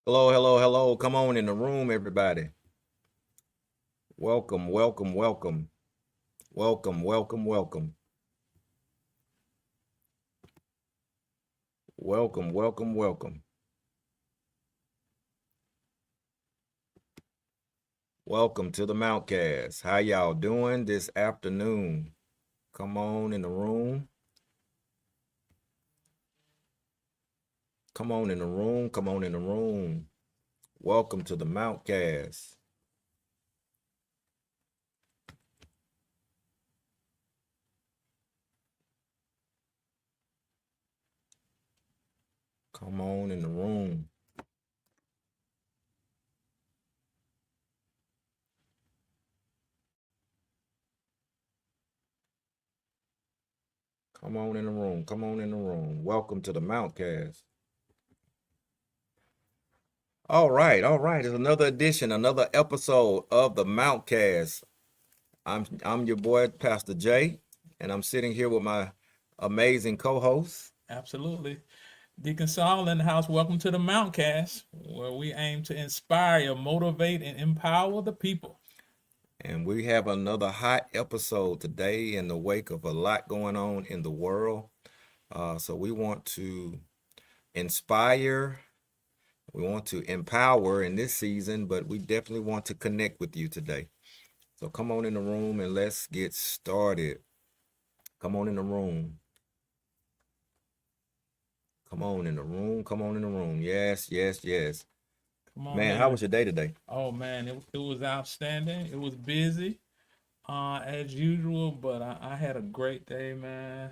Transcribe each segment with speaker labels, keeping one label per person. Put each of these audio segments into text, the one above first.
Speaker 1: Hello, hello, hello. Come on in the room, everybody. Welcome, welcome, welcome. Welcome, welcome, welcome. Welcome, welcome, welcome. Welcome to the MountCast. How y'all doing this afternoon? Come on in the room. Come on in the room. Come on in the room. Welcome to the MountCast. Come on in the room. Come on in the room. Come on in the room. Welcome to the MountCast. All right. It's another edition, another episode of the MountCast. I'm your boy, Pastor Jay, and I'm sitting here with my amazing co-host.
Speaker 2: Absolutely. Deacon Saul in the house. Welcome to the MountCast, where we aim to inspire, motivate, and empower the people.
Speaker 1: And we have another hot episode today in the wake of a lot going on in the world. So we want to inspire, we want to empower in this season, but we definitely want to connect with you today. So come on in the room and let's get started. Come on in the room. Come on in the room. Come on in the room. Yes, yes, yes.
Speaker 2: Come on
Speaker 1: Man, how
Speaker 2: in.
Speaker 1: was your day today?
Speaker 2: Oh man, it was outstanding. It was busy, as usual, but I had a great day, man.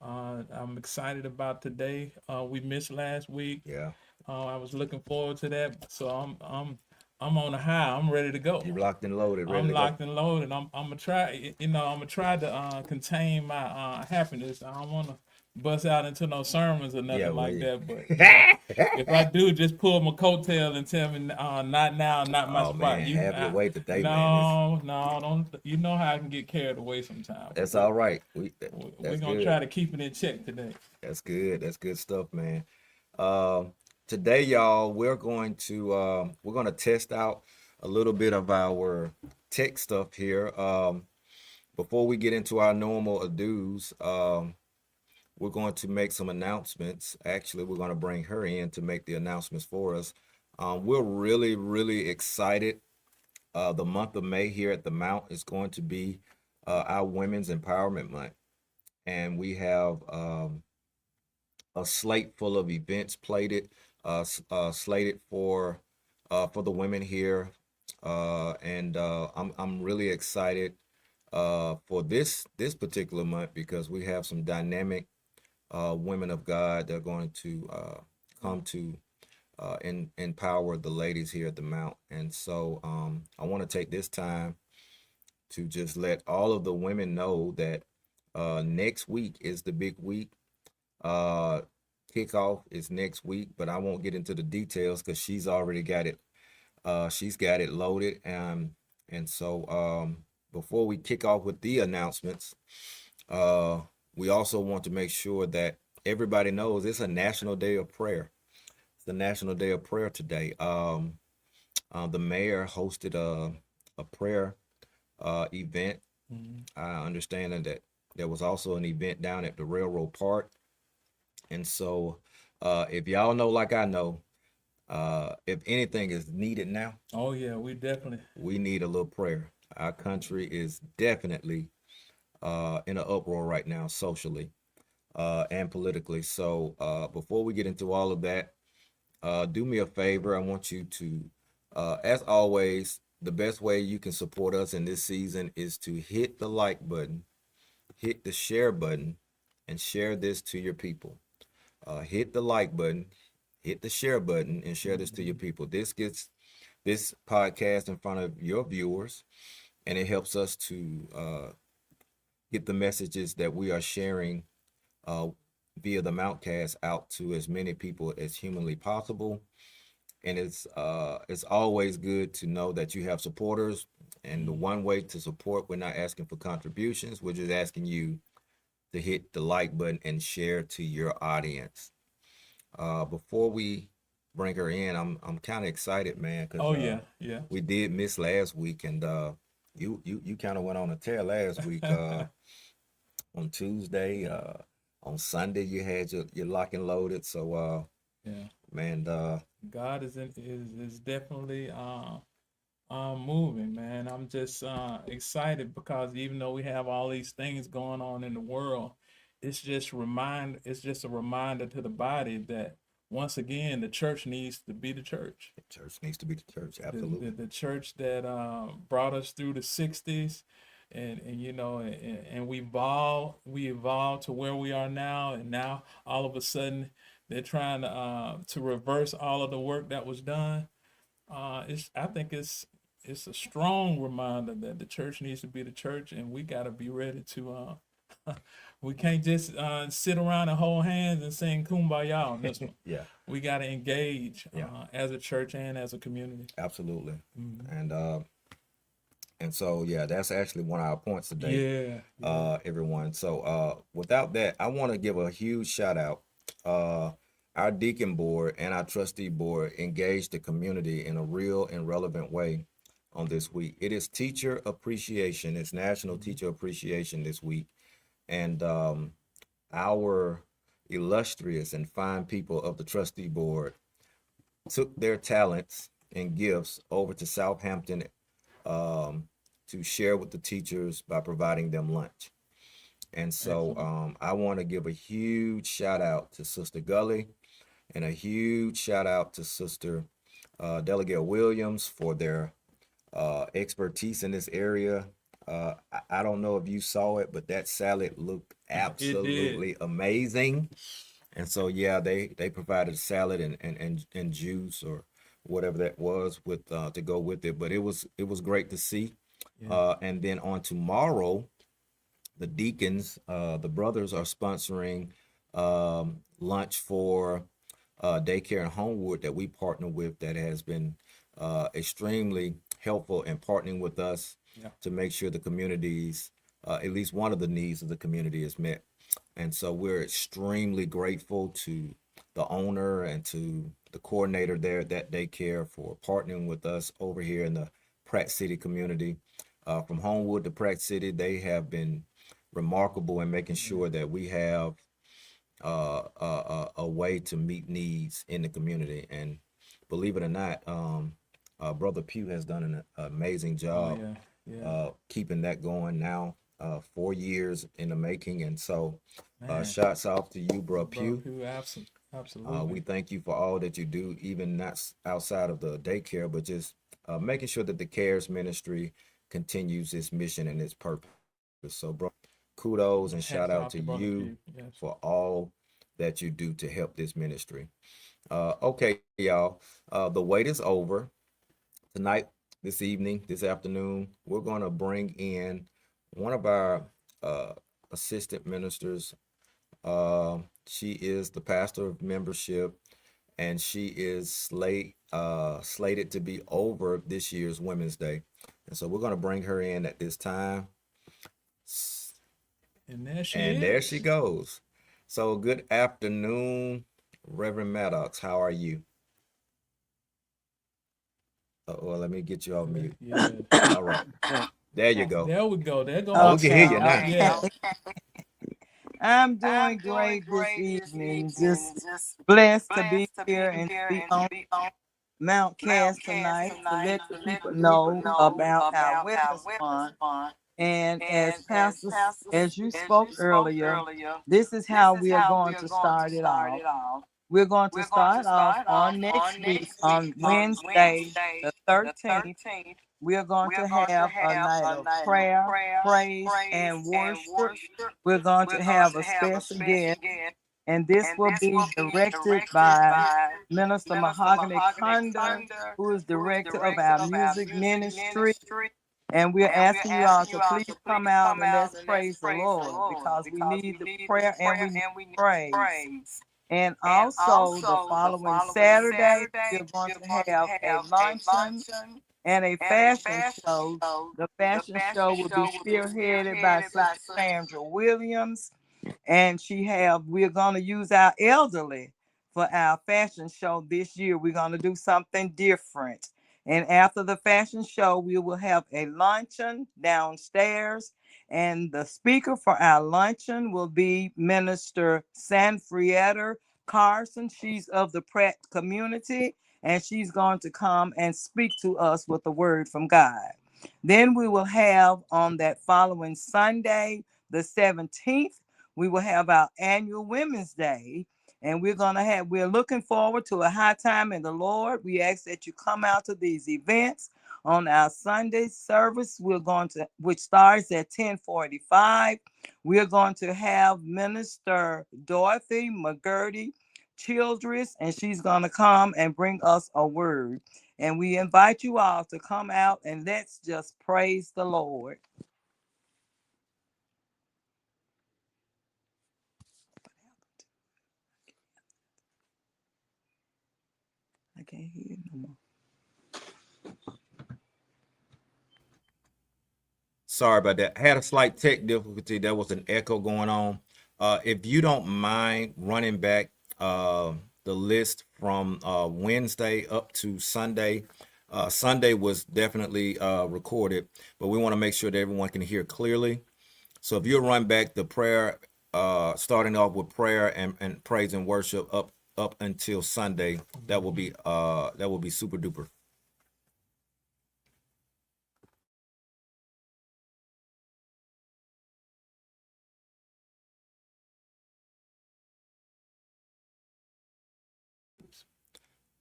Speaker 2: I'm excited about today. We missed last week.
Speaker 1: Yeah.
Speaker 2: I was looking forward to that, so I'm on a high. I'm ready to go.
Speaker 1: You locked and loaded, ready
Speaker 2: I'm
Speaker 1: to go.
Speaker 2: locked and loaded. I'm gonna try. I'm gonna try to contain my happiness. I don't want to bust out into no sermons or
Speaker 1: Yeah,
Speaker 2: nothing like
Speaker 1: we.
Speaker 2: that. But if I do, just pull my coattail and tell me, not now, not my
Speaker 1: Oh
Speaker 2: spot.
Speaker 1: man, have your way today, man.
Speaker 2: No, no, don't. You know how I can get carried away sometimes.
Speaker 1: That's all right.
Speaker 2: We're
Speaker 1: That's
Speaker 2: gonna
Speaker 1: good.
Speaker 2: try to keep it in check today.
Speaker 1: That's good. That's good stuff, man. Today, y'all, we're gonna test out a little bit of our tech stuff here. Before we get into our normal ados, we're going to make some announcements. Actually, we're going to bring her in to make the announcements for us. We're really, really excited. The month of May here at the Mount is going to be our Women's Empowerment Month, and we have a slate full of events slated for the women here, and I'm really excited for this particular month because we have some dynamic women of God that are going to come to empower the ladies here at the Mount. And so I want to take this time to just let all of the women know that next week is the big week. Uh, Kickoff is next week, but I won't get into the details because she's already got it. She's got it loaded, and so before we kick off with the announcements, uh, we also want to make sure that everybody knows it's a National Day of Prayer. It's the National Day of Prayer today. The mayor hosted a prayer event.
Speaker 2: Mhm.
Speaker 1: I understand that there was also an event down at the Railroad Park. And so, if y'all know, like I know, if anything is needed now,
Speaker 2: Oh yeah, we definitely.
Speaker 1: we need a little prayer. Our country is definitely in an uproar right now, socially and politically. So, before we get into all of that, do me a favor. I want you to, as always, the best way you can support us in this season is to hit the like button, hit the share button, and share this to your people. Hit the like button, hit the share button, and share this to your
Speaker 2: Mhm.
Speaker 1: people. This gets this podcast in front of your viewers, and it helps us to get the messages that we are sharing uh, via the Mountcast out to as many people as humanly possible. And it's always good to know that you have supporters. And the
Speaker 2: Mhm.
Speaker 1: one way to support, we're not asking for contributions. We're just asking you to hit the like button and share to your audience. Before we bring her in. I'm kind of excited, man, because
Speaker 2: Oh yeah, yeah.
Speaker 1: we did miss last week, and you kind of went on a tear last week. On Tuesday, on Sunday you had your lock and loaded. So
Speaker 2: Yeah.
Speaker 1: man,
Speaker 2: God is definitely moving, man. I'm just excited because even though we have all these things going on in the world, it's just a reminder to the body that once again the church needs to be the church.
Speaker 1: the church needs to be the church.
Speaker 2: The
Speaker 1: Absolutely.
Speaker 2: the church that brought us through the '60s, and and we evolved to where we are now, and now all of a sudden they're trying to reverse all of the work that was done. It's I think it's a strong reminder that the church needs to be the church, and we got to be ready to. We can't just sit around and hold hands and sing "Kumbaya" on this one.
Speaker 1: Yeah,
Speaker 2: We got to engage
Speaker 1: yeah,
Speaker 2: as a church and as a community.
Speaker 1: absolutely.
Speaker 2: Mhm.
Speaker 1: And so yeah, that's actually one of our points today,
Speaker 2: Yeah, yeah.
Speaker 1: everyone. So without that, I want to give a huge shout out. Uh, our deacon board and our trustee board engaged the community in a real and relevant way on this week. It is Teacher Appreciation. It's National
Speaker 2: Mhm.
Speaker 1: Teacher Appreciation this week, and our illustrious and fine people of the trustee board took their talents and gifts over to Southampton um, to share with the teachers by providing them lunch. And so
Speaker 2: Excellent.
Speaker 1: I want to give a huge shout out to Sister Gully and a huge shout out to Sister Delegate Williams for their expertise in this area. I don't know if you saw it, but that salad looked
Speaker 2: It did.
Speaker 1: absolutely amazing. And so yeah, they provided salad and juice or whatever that was with to go with it. But it was great to see.
Speaker 2: Yeah.
Speaker 1: And then on tomorrow, the deacons, the brothers are sponsoring lunch for daycare in Homewood that we partner with that has been extremely helpful in partnering with us
Speaker 2: Yeah.
Speaker 1: to make sure the communities, at least one of the needs of the community is met. And so we're extremely grateful to the owner and to the coordinator there at that daycare for partnering with us over here in the Pratt City community. From Homewood to Pratt City, they have been remarkable in making
Speaker 2: Yeah.
Speaker 1: sure that we have a way to meet needs in the community. And believe it or not, Brother Pugh has done an amazing
Speaker 2: Oh
Speaker 1: job
Speaker 2: yeah. Yeah.
Speaker 1: keeping that going now, 4 years in the making. And so,
Speaker 2: Man.
Speaker 1: shots off to you, Bro
Speaker 2: Bro,
Speaker 1: Pugh.
Speaker 2: who absolutely.
Speaker 1: We thank you for all that you do, even not outside of the daycare, but just making sure that the CARES ministry continues its mission and its purpose. So, bro, kudos and shout out to
Speaker 2: Hats off to
Speaker 1: you
Speaker 2: Brother Pugh.
Speaker 1: for
Speaker 2: Yes.
Speaker 1: all that you do to help this ministry. Okay, y'all, the wait is over. Tonight, this evening, this afternoon, we're going to bring in one of our uh, assistant ministers. She is the pastor of membership, and she is slated to be over this year's Women's Day. And so we're going to bring her in at this time.
Speaker 2: And there she
Speaker 1: And there she
Speaker 2: is.
Speaker 1: goes. So good afternoon, Reverend Maddox. How are you? Well, let me get you off mute.
Speaker 2: Yeah.
Speaker 1: All right. There you go.
Speaker 2: There we go. There go
Speaker 1: Oh,
Speaker 2: my
Speaker 1: we can hear
Speaker 3: Okay,
Speaker 1: you
Speaker 2: sister.
Speaker 1: now.
Speaker 2: Yeah.
Speaker 3: okay. I'm doing great this evening. Just blessed to be here and to be on MountCast tonight to let the people know about our Women's Month. And as you spoke earlier, this is how we are going to start it off. We're going to start off on next week on Wednesday, the 13th. We are going to have a night of prayer, praise, and worship. We're going to have a special guest, and this will be directed by Minister Mahogany Cunder, who is director of our music ministry. And we're asking you all to please come out and let's praise the Lord because we need the prayer and we need praise. And also the following Saturday, we're going to have a luncheon and a fashion show. The fashion show will be spearheaded by Sister Sandra Williams, and we're going to use our elderly for our fashion show this year. We're going to do something different. And after the fashion show, we will have a luncheon downstairs. And the speaker for our luncheon will be Minister Sanfrietta Carson. She's of the Pratt community, and she's going to come and speak to us with the word from God. Then we will have on that following Sunday, the 17th, we will have our annual Women's Day. And we're looking forward to a high time in the Lord. We ask that you come out to these events on our Sunday service. Which starts at 10:45. We're going to have Minister Dorothy McGurdy Childress, and she's going to come and bring us a word. And we invite you all to come out and let's just praise the Lord. I can't hear you no more.
Speaker 1: Sorry about that. I had a slight tech difficulty. There was an echo going on. If you don't mind running back the list from Wednesday up to Sunday. Sunday was definitely recorded, but we want to make sure that everyone can hear clearly. So if you run back the prayer, starting off with prayer and praise and worship up until Sunday, that will be super duper.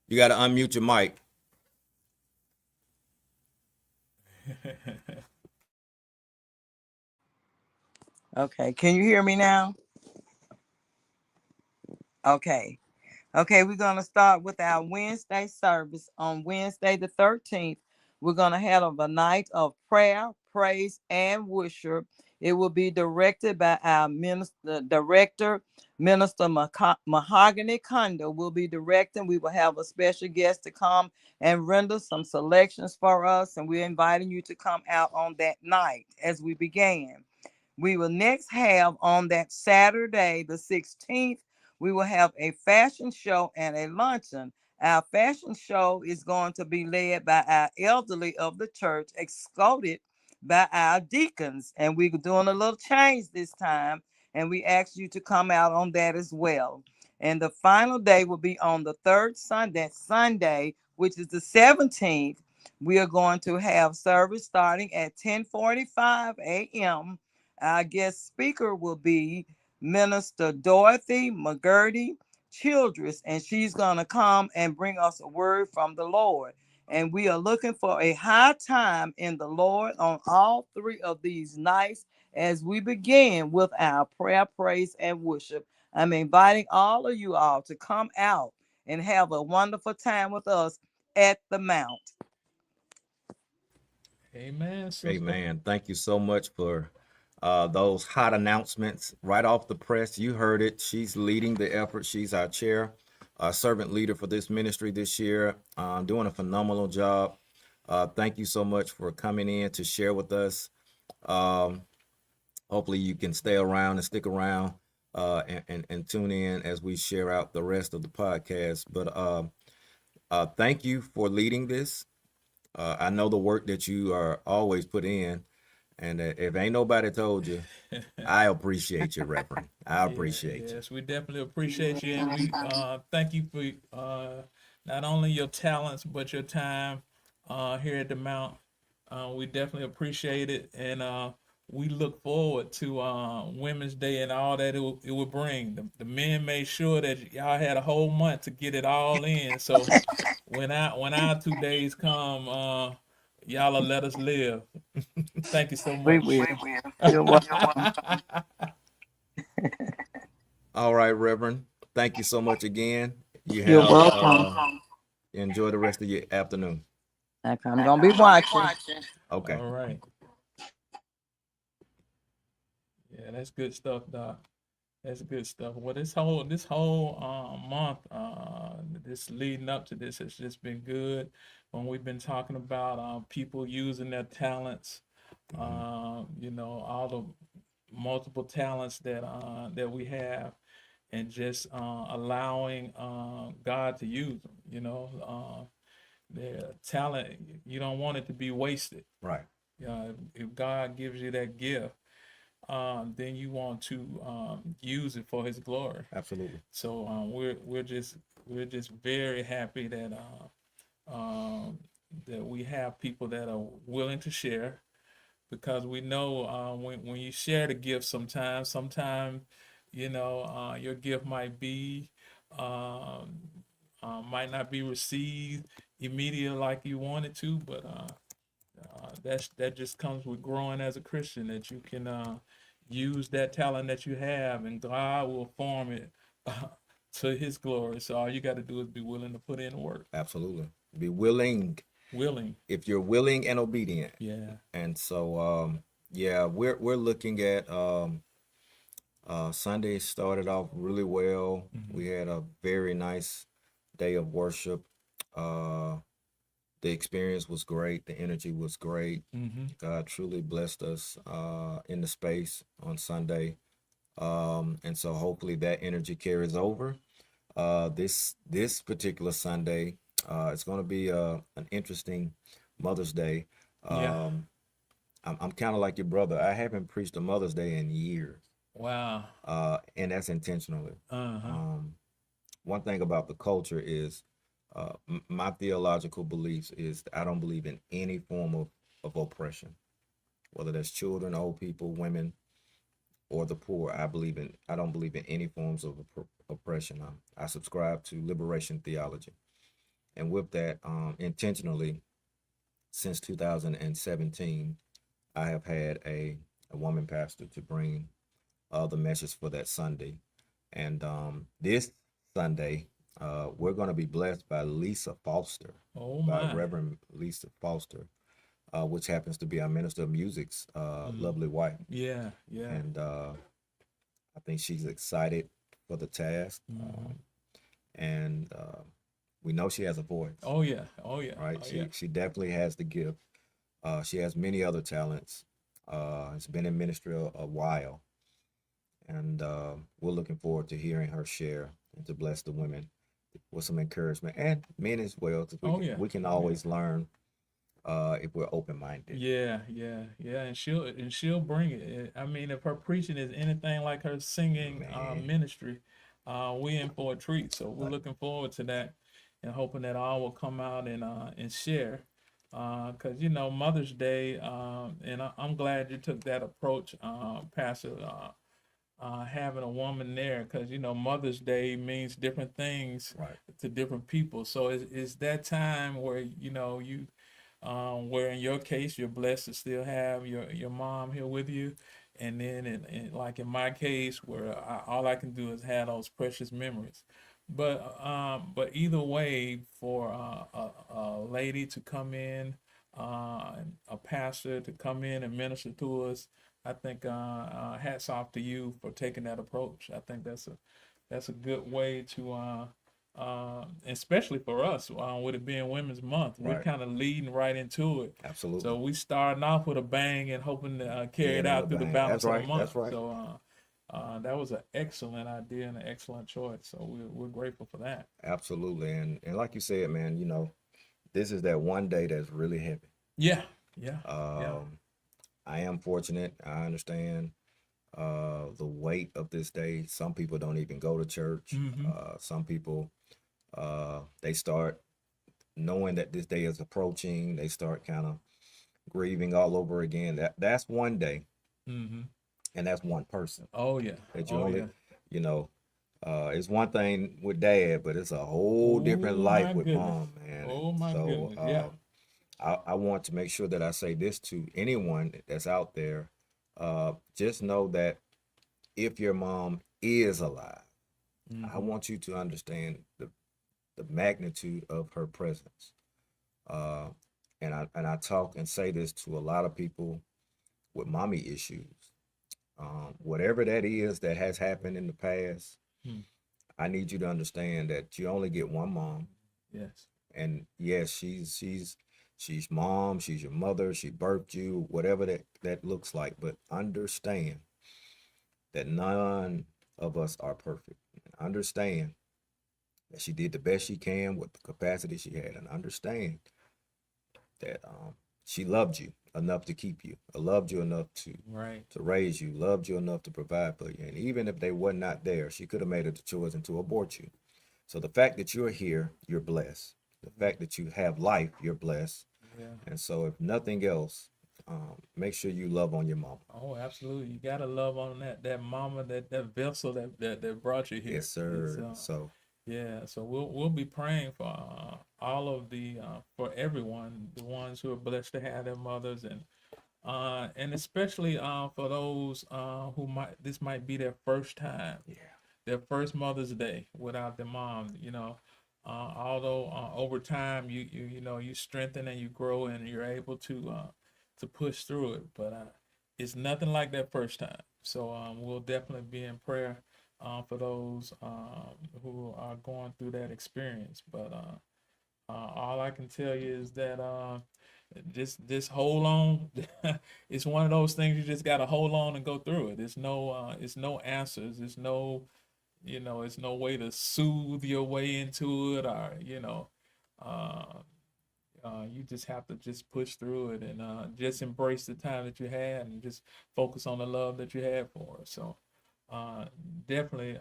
Speaker 1: You got to unmute your mic.
Speaker 3: Okay, can you hear me now? Okay. Okay, we're going to start with our Wednesday service on Wednesday the 13th. We're going to have a night of prayer, praise, and worship. It will be directed by our director, Minister Mahogany Kondo will be directing. We will have a special guest to come and render some selections for us, and we're inviting you to come out on that night as we began. We will next have on that Saturday, the 16th, we will have a fashion show and a luncheon. Our fashion show is going to be led by our elderly of the church, escorted by our deacons. And we're doing a little change this time. And we ask you to come out on that as well. And the final day will be on the third Sunday, which is the 17th. We are going to have service starting at 10:45 a.m. Our guest speaker will be Minister Dorothy McGurdy Childress, and she's going to come and bring us a word from the Lord. And we are looking for a high time in the Lord on all three of these nights as we begin with our prayer, praise, and worship. I'm inviting all of you all to come out and have a wonderful time with us at the Mount.
Speaker 2: Amen, sister.
Speaker 1: Amen. Thank you so much for those hot announcements right off the press. You heard it. She's leading the effort. She's our chair, servant leader for this ministry this year, doing a phenomenal job. Thank you so much for coming in to share with us. Um, Hopefully, you can stay around and stick around and tune in as we share out the rest of the podcast. But thank you for leading this. I know the work that you are always put in, and if ain't nobody told you, I appreciate you, Reverend. I
Speaker 2: Yeah,
Speaker 1: appreciate you.
Speaker 2: yes, we definitely appreciate you, and we thank you for not only your talents but your time here at the Mount. We definitely appreciate it, and we look forward to Women's Day and all that it will bring. The men made sure that y'all had a whole month to get it all in. So when our 2 days come, y'all will let us live. Thank you so
Speaker 3: We
Speaker 2: much.
Speaker 3: will. You're welcome.
Speaker 1: All right, Reverend. Thank you so much again. You
Speaker 3: You're
Speaker 1: have
Speaker 3: welcome.
Speaker 1: enjoy the rest of your afternoon.
Speaker 3: I'm going to be watching.
Speaker 1: Okay.
Speaker 2: All right. Yeah, that's good stuff, Doc. That's good stuff. Well, this whole month, this leading up to this has just been good. When we've been talking about people using their talents,
Speaker 1: Hmm.
Speaker 2: all the multiple talents that we have, and just allowing God to use them. Their talent, you don't want it to be wasted.
Speaker 1: Right.
Speaker 2: If God gives you that gift, then you want to use it for His glory.
Speaker 1: Absolutely.
Speaker 2: So we're just very happy that we have people that are willing to share, because we know when you share the gift, sometimes your gift um, might not be received immediately like you wanted to, but that just comes with growing as a Christian, that you can use that talent that you have, and God will form it to His glory. So all you got to do is be willing to put in the work.
Speaker 1: Absolutely. Be willing.
Speaker 2: Willing.
Speaker 1: If you're willing and obedient.
Speaker 2: Yeah.
Speaker 1: And so yeah, we're looking at Sunday started off really well.
Speaker 2: Mm-hmm.
Speaker 1: We had a very nice day of worship. Uh the experience was great. The energy was great.
Speaker 2: Mm-hmm.
Speaker 1: God truly blessed us in the space on Sunday. And so hopefully that energy carries over. This particular Sunday, it's going to be an interesting Mother's Day.
Speaker 2: Yeah.
Speaker 1: I'm kind of like your brother. I haven't preached a Mother's Day in years,
Speaker 2: Wow.
Speaker 1: and that's intentionally.
Speaker 2: Uh-huh.
Speaker 1: One thing about the culture is my theological beliefs is I don't believe in any form of oppression, whether that's children, old people, women, or the poor. I don't believe in any forms of oppression. I subscribe to liberation theology, and with that, intentionally, since 2017, I have had a woman pastor to bring the message for that Sunday. And this Sunday, we're going to be blessed by Lisa Foster,
Speaker 2: Oh
Speaker 1: by
Speaker 2: my.
Speaker 1: Reverend Lisa Foster, which happens to be our minister of music's lovely wife.
Speaker 2: Yeah. Yeah.
Speaker 1: And I think she's excited for the task. And we know she has a voice.
Speaker 2: Oh yeah. Oh yeah.
Speaker 1: Right?
Speaker 2: Oh, yeah.
Speaker 1: She definitely has the gift. She has many other talents. Has been in ministry a while, and we're looking forward to hearing her share and to bless the women with some encouragement and men as well. 'Cause we can always learn if we're open minded.
Speaker 2: Yeah, yeah, yeah, and she'll bring it. I mean, if her preaching is anything like her singing
Speaker 1: Man.
Speaker 2: ministry, we in for a treat. So we're
Speaker 1: Like-
Speaker 2: looking forward to that, and hoping that all will come out and share. Because Mother's Day, and I'm glad you took that approach, Pastor. Having a woman there, because Mother's Day means different things
Speaker 1: Right.
Speaker 2: to different people. So it's that time where where in your case you're blessed to still have your mom here with you, and then like in my case where all I can do is have those precious memories. But either way, for a lady to come in, a pastor to come in and minister to us, I think hats off to you for taking that approach. I think that's a good way to especially for us, with it being Women's Month, we're
Speaker 1: Right.
Speaker 2: kind of leading right into it.
Speaker 1: Absolutely.
Speaker 2: So we starting off with a bang and hoping to carry
Speaker 1: Yeah,
Speaker 2: it out
Speaker 1: another
Speaker 2: through the
Speaker 1: bang.
Speaker 2: balance
Speaker 1: That's
Speaker 2: of
Speaker 1: right.
Speaker 2: the month.
Speaker 1: That's right.
Speaker 2: So that was an excellent idea and an excellent choice. So we're grateful for that.
Speaker 1: Absolutely. And like you said, man, this is that one day that's really heavy.
Speaker 2: Yeah, yeah, yeah.
Speaker 1: I am fortunate. I understand the weight of this day. Some people don't even go to church. Some people they start knowing that this day is approaching. They start kind of grieving all over again. That's one day,
Speaker 2: Mm-hmm.
Speaker 1: and that's one person
Speaker 2: Oh yeah.
Speaker 1: that you
Speaker 2: Oh
Speaker 1: only,
Speaker 2: yeah.
Speaker 1: you know, it's one thing with dad, but it's a whole different
Speaker 2: Oh
Speaker 1: life
Speaker 2: my
Speaker 1: with
Speaker 2: goodness.
Speaker 1: mom, man.
Speaker 2: Oh my
Speaker 1: So
Speaker 2: goodness. Yeah.
Speaker 1: I want to make sure that I say this to anyone that's out there. Just know that if your mom is alive, I want you to understand the magnitude of her presence. Uh, and I talk and say this to a lot of people with mommy issues. Whatever that is that has happened in the past,
Speaker 2: Hmm.
Speaker 1: I need you to understand that you only get one mom.
Speaker 2: Yes.
Speaker 1: And yes, she's mom, she's your mother, she birthed you, whatever that looks like. But understand that none of us are perfect. understand that she did the best she can with the capacity she had, and understand that she loved you enough to keep you, loved you enough
Speaker 2: Right.
Speaker 1: to raise you, loved you enough to provide for you. And even if they were not there, she could have made the choice and to abort you. So the fact that you're here, you're blessed. The fact that you have life, you're blessed.
Speaker 2: Yeah.
Speaker 1: And so, if nothing else, make sure you love on your mama.
Speaker 2: Oh, absolutely. You gotta love on that mama, that vessel that brought you here.
Speaker 1: Yes,
Speaker 2: It's
Speaker 1: sir. So,
Speaker 2: yeah. So we'll be praying for all of the for everyone, the ones who are blessed to have their mothers, and especially for those who might be their first time,
Speaker 1: yeah,
Speaker 2: their first Mother's Day without their mom. Although over time you strengthen and you grow and you're able to push through it, but it's nothing like that first time. So we'll definitely be in prayer for those who are going through that experience. But all I can tell you is that just hold on. It's one of those things you just gotta hold on and go through it. It's no answers. It's no way to soothe your way into it, or uh, you just have to just push through it and just embrace the time that you had and just focus on the love that you had for it. So uh, definitely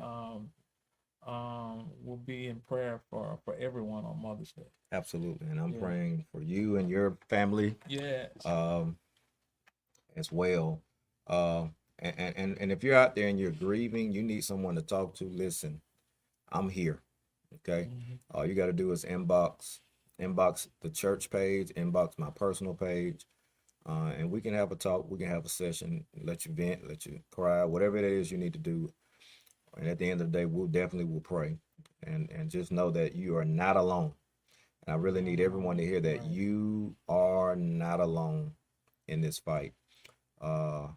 Speaker 2: we'll be in prayer for everyone on Mother's Day.
Speaker 1: absolutely. And I'm
Speaker 2: Yeah.
Speaker 1: praying for you and your family
Speaker 2: Yes.
Speaker 1: um, as well. Uh, and if you're out there and you're grieving, you need someone to talk to. Listen, I'm here. Okay.
Speaker 2: Hmm.
Speaker 1: All you got to do is inbox the church page, inbox my personal page, and we can have a talk. We can have a session, let you vent, let you cry, whatever it is you need to do. And at the end of the day, we'll definitely will pray, and just know that you are not alone. And I really need everyone to hear that
Speaker 2: Right.
Speaker 1: you are not alone in this fight. Uh,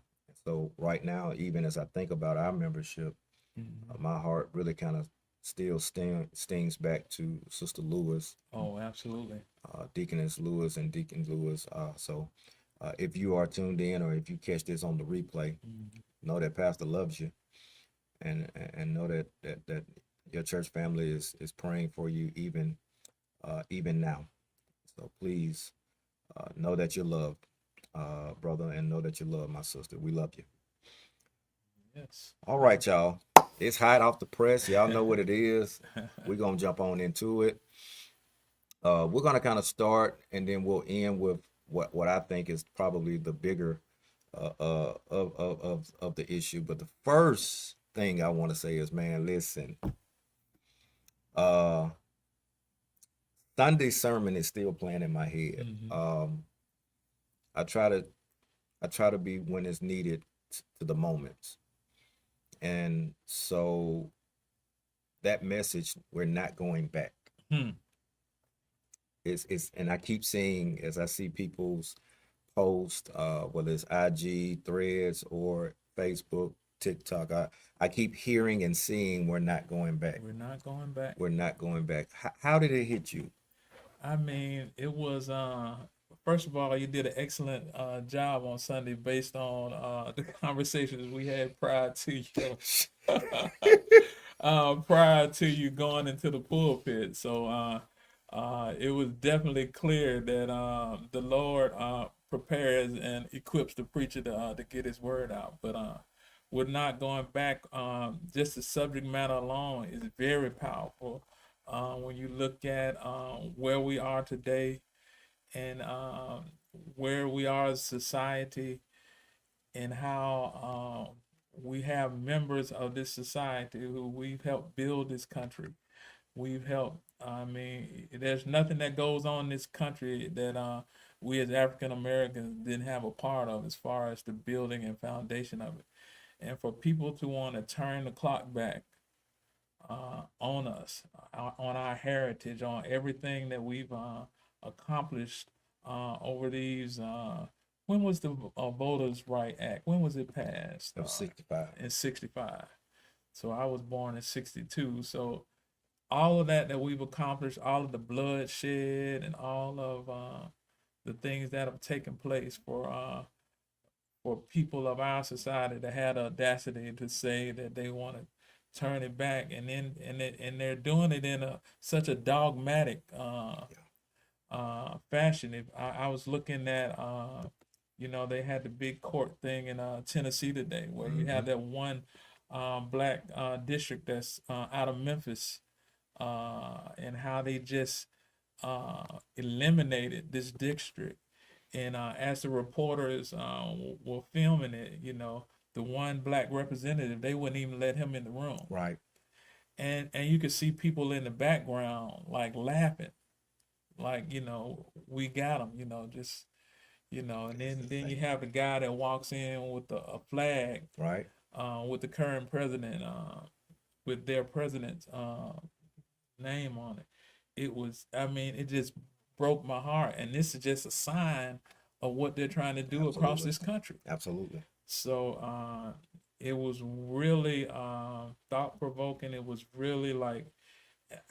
Speaker 1: so right now, even as I think about our membership,
Speaker 2: Hmm.
Speaker 1: my heart really kind of still stings back to Sister Lewis,
Speaker 2: Oh, absolutely.
Speaker 1: Deaconess Lewis, and Deacon Lewis. If you are tuned in or if you catch this on the replay,
Speaker 2: Hmm.
Speaker 1: know that Pastor loves you, and know that your church family is praying for you even now. So please know that you're loved, brother, and know that you love my sister. We love you.
Speaker 2: Yes.
Speaker 1: All right, y'all. It's hot off the press. Y'all know what it is. We're gonna jump on into it. We're gonna kind of start, and then we'll end with what I think is probably the bigger of the issue. But the first thing I want to say is, man, listen. Uh, Sunday sermon is still playing in my head.
Speaker 2: Hmm.
Speaker 1: I try to I try to be when it's needed to the moments, and so that message, we're not going back.
Speaker 2: Hmm.
Speaker 1: It's and I keep seeing as I see people's post, whether it's IG, Threads, or Facebook, TikTok. I keep hearing and seeing we're not going back.
Speaker 2: We're not going back.
Speaker 1: We're not going back. How did it hit you?
Speaker 2: I mean, it was first of all, you did an excellent job on Sunday based on the conversations we had prior to you prior to you going into the pulpit. So it was definitely clear that the Lord prepares and equips the preacher to get his word out. But we're not going back. Just the subject matter alone is very powerful. When you look at where we are today and where we are as a society and how we have members of this society who we've helped build this country. We've helped. I mean, there's nothing that goes on in this country that we as African Americans didn't have a part of as far as the building and foundation of it. And for people to want to turn the clock back on us, on our heritage, on everything that we've accomplished over these. When was the Voters' Right Act? When was it passed?
Speaker 1: It was 65.
Speaker 2: In '65. So I was born in '62. So all of that we've accomplished, all of the bloodshed and all of the things that have taken place for people of our society to have the audacity to say that they want to turn it back, and then and they're doing it in a such a dogmatic fashion. If I was looking at they had the big court thing in Tennessee today, where you
Speaker 1: Mm-hmm.
Speaker 2: have that one black district that's out of Memphis, and how they just eliminated this district. And as the reporters were filming it, the one black representative, they wouldn't even let him in the room.
Speaker 1: Right.
Speaker 2: And you could see people in the background like laughing, like we got him, just and
Speaker 1: It's
Speaker 2: then you
Speaker 1: insane.
Speaker 2: have the guy that walks in with a flag
Speaker 1: Right.
Speaker 2: with the current president, with their president's name on it. It was, I mean, it just broke my heart. And this is just a sign of what they're trying to do across
Speaker 1: Absolutely.
Speaker 2: this country.
Speaker 1: Absolutely.
Speaker 2: So it was really thought provoking. It was really like,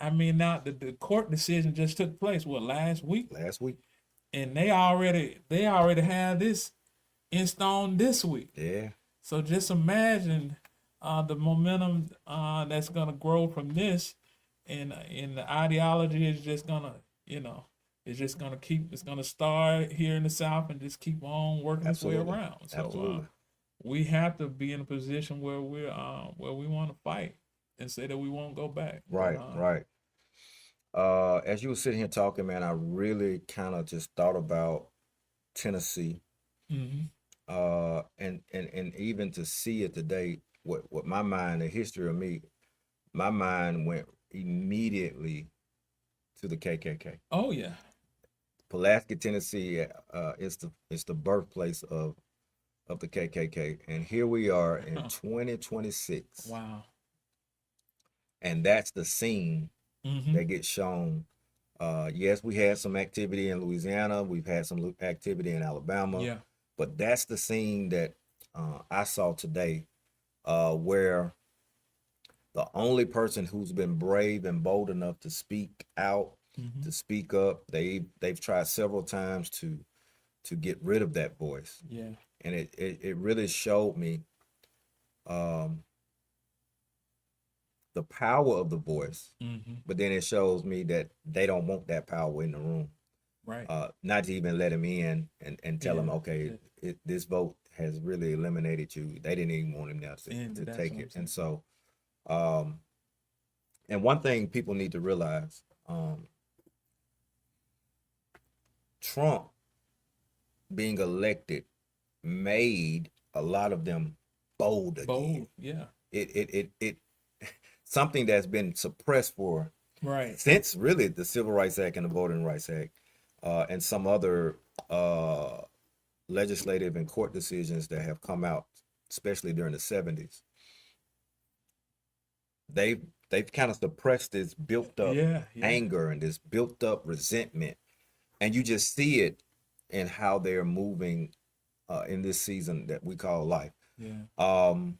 Speaker 2: I mean, now the court decision just took place last week,
Speaker 1: Last week.
Speaker 2: and they already have this in stone this week.
Speaker 1: Yeah.
Speaker 2: So just imagine the momentum that's gonna grow from this, and the ideology is just gonna, it's just gonna it's gonna start here in the South and just keep on working its way
Speaker 1: Absolutely.
Speaker 2: around. So
Speaker 1: Absolutely.
Speaker 2: we have to be in a position where we want to fight and say that we won't go back. But
Speaker 1: Right. Right. As you were sitting here talking, man, I really kind of just thought about Tennessee,
Speaker 2: mhm.
Speaker 1: and even to see it today, what my mind, the history of me, my mind went immediately to the KKK.
Speaker 2: Oh yeah,
Speaker 1: Pulaski, Tennessee, is the birthplace of the KKK, and here we are in 2026,
Speaker 2: wow.
Speaker 1: and that's the scene
Speaker 2: Hmm.
Speaker 1: that gets shown. Yes, we had some activity in Louisiana, we've had some activity in Alabama,
Speaker 2: Yeah,
Speaker 1: but that's the scene that I saw today, where the only person who's been brave and bold enough to speak out,
Speaker 2: hmm,
Speaker 1: to speak up, they've tried several times to get rid of that voice,
Speaker 2: yeah,
Speaker 1: and it really showed me um, the power of the voice,
Speaker 2: hmm,
Speaker 1: but then it shows me that they don't want that power in the room.
Speaker 2: right,
Speaker 1: Not to even let him in and tell him,
Speaker 2: yeah.
Speaker 1: okay, this vote has really eliminated you. They didn't even want him there
Speaker 2: And
Speaker 1: to
Speaker 2: that's
Speaker 1: take
Speaker 2: what I'm
Speaker 1: it. And
Speaker 2: saying.
Speaker 1: so, um, and one thing people need to realize, Trump being elected made a lot of them bold again.
Speaker 2: Bold, yeah,
Speaker 1: It something that's been suppressed for
Speaker 2: right,
Speaker 1: since really the Civil Rights Act and the Voting Rights Act, and some other uh, legislative and court decisions that have come out, especially during the 70s. They've kind of suppressed this built up
Speaker 2: yeah, yeah,
Speaker 1: anger and this built up resentment, and you just see it in how they're moving in this season that we call life.
Speaker 2: yeah,
Speaker 1: Um,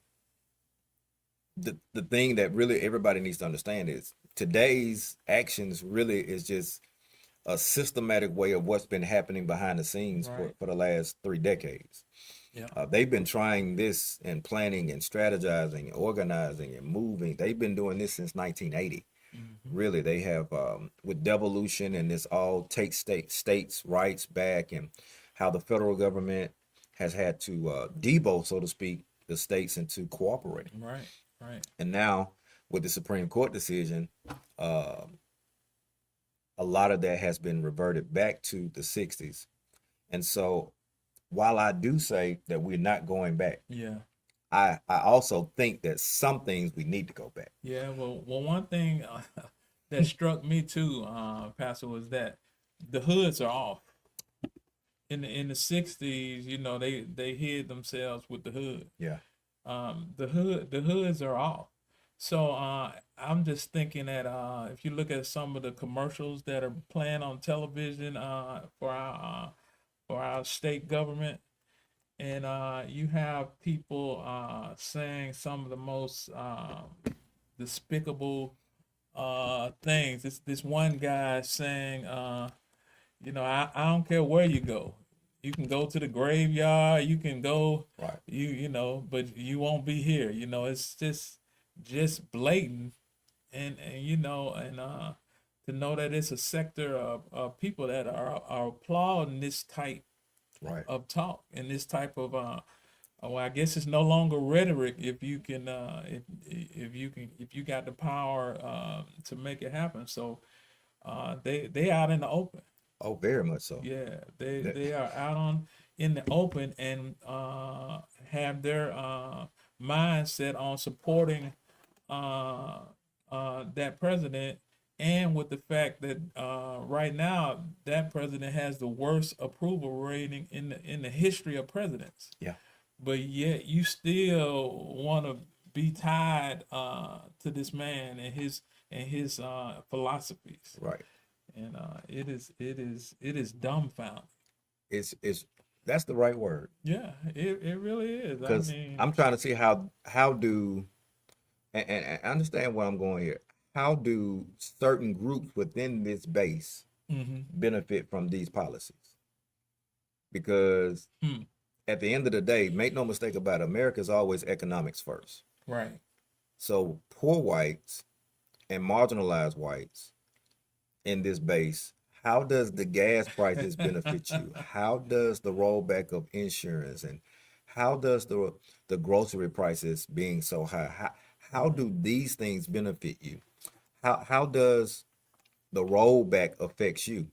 Speaker 1: the thing that really everybody needs to understand is today's actions really is just a systematic way of what's been happening behind the scenes
Speaker 2: right,
Speaker 1: for the last 3 decades.
Speaker 2: yeah,
Speaker 1: They've been trying this and planning and strategizing and organizing and moving. They've been doing this since 1980.
Speaker 2: hmm,
Speaker 1: Really, they have, with devolution and this all take states' rights back, and how the federal government has had to debo, so to speak, the states into cooperating.
Speaker 2: right, right,
Speaker 1: And now with the Supreme Court decision, uh, a lot of that has been reverted back to the 60s. And so while I do say that we're not going back,
Speaker 2: yeah,
Speaker 1: I also think that some things we need to go back.
Speaker 2: yeah. Well, one thing that struck me too, Pastor, was that the hoods are off. In the '60s, they hid themselves with the hood.
Speaker 1: Yeah.
Speaker 2: The hoods are off. So I'm just thinking that if you look at some of the commercials that are playing on television for our state government, and you have people saying some of the most despicable things. This one guy saying, I don't care where you go. You can go to the graveyard. You can go,
Speaker 1: Right.
Speaker 2: but you won't be here. It's just just blatant, and to know that it's a sector of people that are applauding this type
Speaker 1: Right.
Speaker 2: of talk and this type of well, I guess it's no longer rhetoric if you can if you got the power to make it happen. So they out in the open.
Speaker 1: Oh, very much so.
Speaker 2: Yeah, they
Speaker 1: That-
Speaker 2: they are out on in the open and have their mindset on supporting uh, that president, and with the fact that right now that president has the worst approval rating in the history of presidents,
Speaker 1: yeah.
Speaker 2: but yet you still want to be tied to this man and his philosophies,
Speaker 1: Right.
Speaker 2: and it is dumbfounding.
Speaker 1: It's that's the right word
Speaker 2: Yeah, it really is. I
Speaker 1: because
Speaker 2: mean,
Speaker 1: I'm trying to see how do and understand where I'm going here. How do certain groups within this base
Speaker 2: hmm
Speaker 1: benefit from these policies? Because
Speaker 2: hmm,
Speaker 1: at the end of the day, make no mistake about it, America's always economics first.
Speaker 2: right.
Speaker 1: So poor whites and marginalized whites in this base, how does the gas prices benefit you? How does the rollback of insurance and how does the grocery prices being so high? How do these things benefit you? How does the rollback affects you?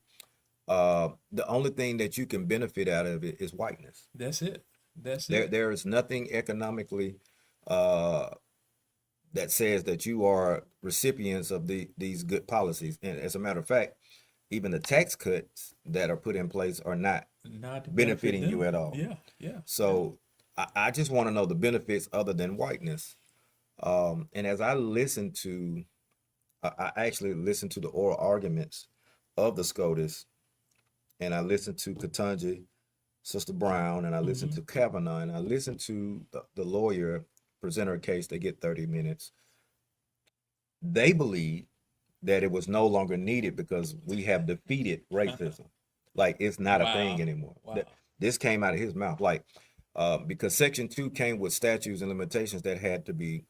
Speaker 1: The only thing that you can benefit out of it is whiteness.
Speaker 2: That's it. That's
Speaker 1: There
Speaker 2: it.
Speaker 1: there is nothing economically uh, that says that you are recipients of these good policies. And as a matter of fact, even the tax cuts that are put in place are not
Speaker 2: Not to benefit
Speaker 1: benefiting you
Speaker 2: them.
Speaker 1: at all.
Speaker 2: Yeah, yeah, yeah.
Speaker 1: So I just want to know the benefits other than whiteness. And as I listen to, I actually listened to the oral arguments of the SCOTUS, and I listened to Katunji, Sister Brown, and I listened
Speaker 2: hmm
Speaker 1: to Kavanaugh, and I listened to the lawyer present her case. They get 30 minutes. They believe that it was no longer needed because we have defeated racism. Like it's not a thing
Speaker 2: Wow,
Speaker 1: anymore.
Speaker 2: wow.
Speaker 1: This came out of his mouth. Like because Section 2 came with statutes and limitations that had to be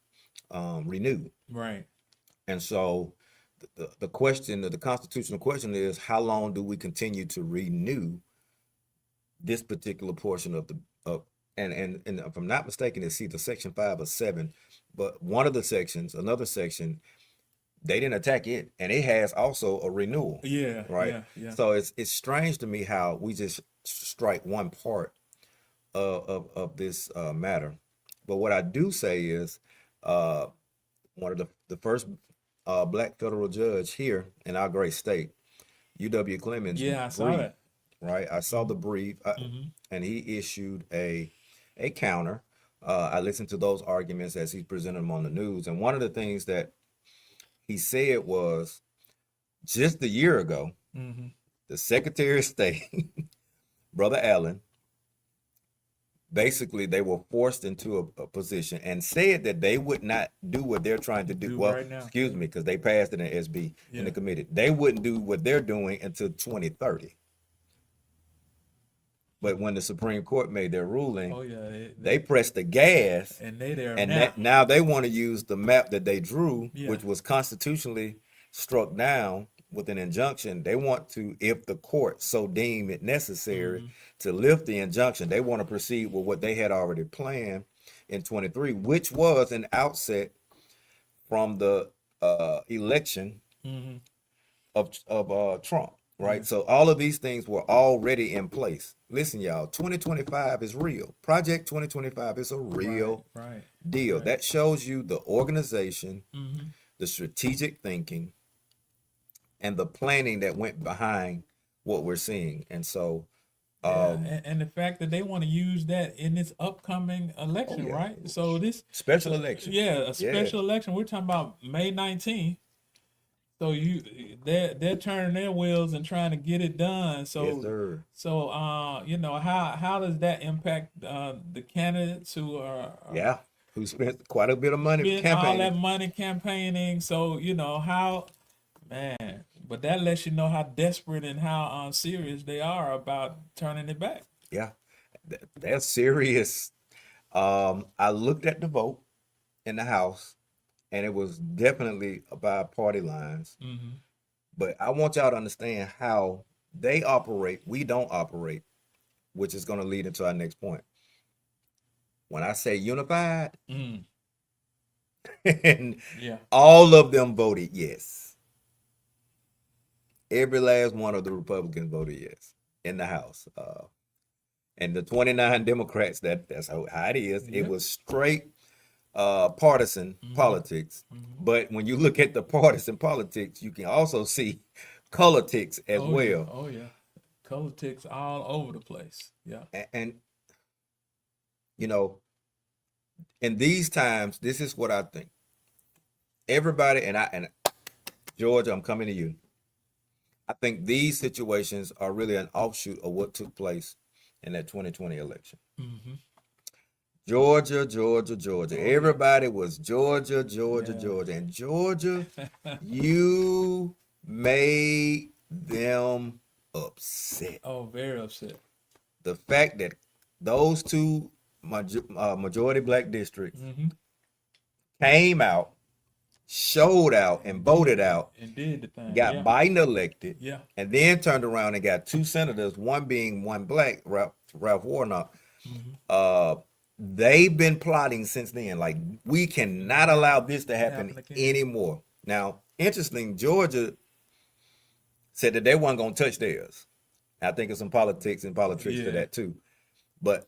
Speaker 1: renewed.
Speaker 2: Right.
Speaker 1: And so the question, the constitutional question is, how long do we continue to renew this particular portion of the of and if I'm not mistaken, it's either Section 5 or 7, but one of the sections, another section, they didn't attack it, and it has also a renewal,
Speaker 2: Yeah,
Speaker 1: right?
Speaker 2: yeah, yeah.
Speaker 1: So it's strange to me how we just strike one part of this matter. But what I do say is, uh, one of the first black federal judge here in our great state, UW Clemens,
Speaker 2: Yeah, I saw
Speaker 1: brief,
Speaker 2: that.
Speaker 1: right? I saw the brief,
Speaker 2: hmm
Speaker 1: and he issued a counter. I listened to those arguments as he presented them on the news, and one of the things that he said was just a year ago,
Speaker 2: hmm
Speaker 1: the Secretary of State, Brother Allen, basically they were forced into a position and said that they would not do what they're trying to do.
Speaker 2: Do
Speaker 1: Well,
Speaker 2: right now.
Speaker 1: excuse me, because they passed it in SB in
Speaker 2: Yeah.
Speaker 1: the committee. They wouldn't do what they're doing until 2030. But when the Supreme Court made their ruling,
Speaker 2: Oh yeah.
Speaker 1: they pressed the gas,
Speaker 2: And they there
Speaker 1: and
Speaker 2: now.
Speaker 1: that now they want to use the map that they drew,
Speaker 2: Yeah.
Speaker 1: which was constitutionally struck down with an injunction. They want to, if the court so deem it necessary,
Speaker 2: hmm
Speaker 1: to lift the injunction. They want to proceed with what they had already planned in 23, which was an outset from the election
Speaker 2: hmm
Speaker 1: of Trump,
Speaker 2: Yeah.
Speaker 1: right? So all of these things were already in place. Listen, y'all, 2025 is real. Project 2025 is a
Speaker 2: Right.
Speaker 1: real
Speaker 2: Right.
Speaker 1: deal.
Speaker 2: Right.
Speaker 1: That shows you the organization,
Speaker 2: hmm
Speaker 1: the strategic thinking, and the planning that went behind what we're seeing. And so,
Speaker 2: Yeah,
Speaker 1: um,
Speaker 2: and the fact that they want to use that in this upcoming
Speaker 1: oh
Speaker 2: election,
Speaker 1: yeah,
Speaker 2: right? So this,
Speaker 1: special election.
Speaker 2: yeah, a
Speaker 1: Yeah,
Speaker 2: special election. We're talking about May 19th. So they're turning their wheels and trying to get it done.
Speaker 1: yes,
Speaker 2: So
Speaker 1: sir.
Speaker 2: how does that impact the candidates who are
Speaker 1: Yeah, who spent quite a bit of money
Speaker 2: spent all
Speaker 1: campaigning.
Speaker 2: that money campaigning? So how, man, but that lets you know how desperate and how serious they are about turning it back.
Speaker 1: Yeah, that's serious. I looked at the vote in the House, and it was definitely by party lines.
Speaker 2: Mm-hmm.
Speaker 1: But I want y'all to understand how they operate. We don't operate, which is going to lead into our next point. When I say unified,
Speaker 2: Mm.
Speaker 1: and
Speaker 2: Yeah.
Speaker 1: all of them voted yes. Every last one of the Republicans voted yes in the House. And the 29 Democrats, that's how it is. It
Speaker 2: Yep.
Speaker 1: was straight partisan
Speaker 2: Mm-hmm.
Speaker 1: politics.
Speaker 2: Mm-hmm.
Speaker 1: But when you look at the partisan politics, you can also see politics as
Speaker 2: Oh yeah.
Speaker 1: well.
Speaker 2: Oh yeah. Politics all over the place. Yeah.
Speaker 1: And you know, in these times, this is what I think. Everybody, and George, I'm coming to you. I think these situations are really an offshoot of what took place in that 2020 election.
Speaker 2: Mm-hmm.
Speaker 1: Georgia, Georgia, Georgia.
Speaker 2: Oh yeah.
Speaker 1: Everybody was Georgia, Georgia,
Speaker 2: Yeah.
Speaker 1: Georgia. And Georgia, you made them upset.
Speaker 2: Oh, very upset.
Speaker 1: The fact that those two majority black districts
Speaker 2: Mm-hmm.
Speaker 1: came out, showed out, and voted out,
Speaker 2: And did the thing.
Speaker 1: got
Speaker 2: Yeah.
Speaker 1: Biden elected,
Speaker 2: Yeah.
Speaker 1: and then turned around and got two senators, one being one black, Ralph Warnock.
Speaker 2: Mm-hmm.
Speaker 1: Uh, they've been plotting since then. Like, we cannot allow this to happen
Speaker 2: Happen again.
Speaker 1: anymore. Now, interesting, Georgia said that they weren't going to touch theirs. I think it's some politics and politics to
Speaker 2: Yeah.
Speaker 1: that too. But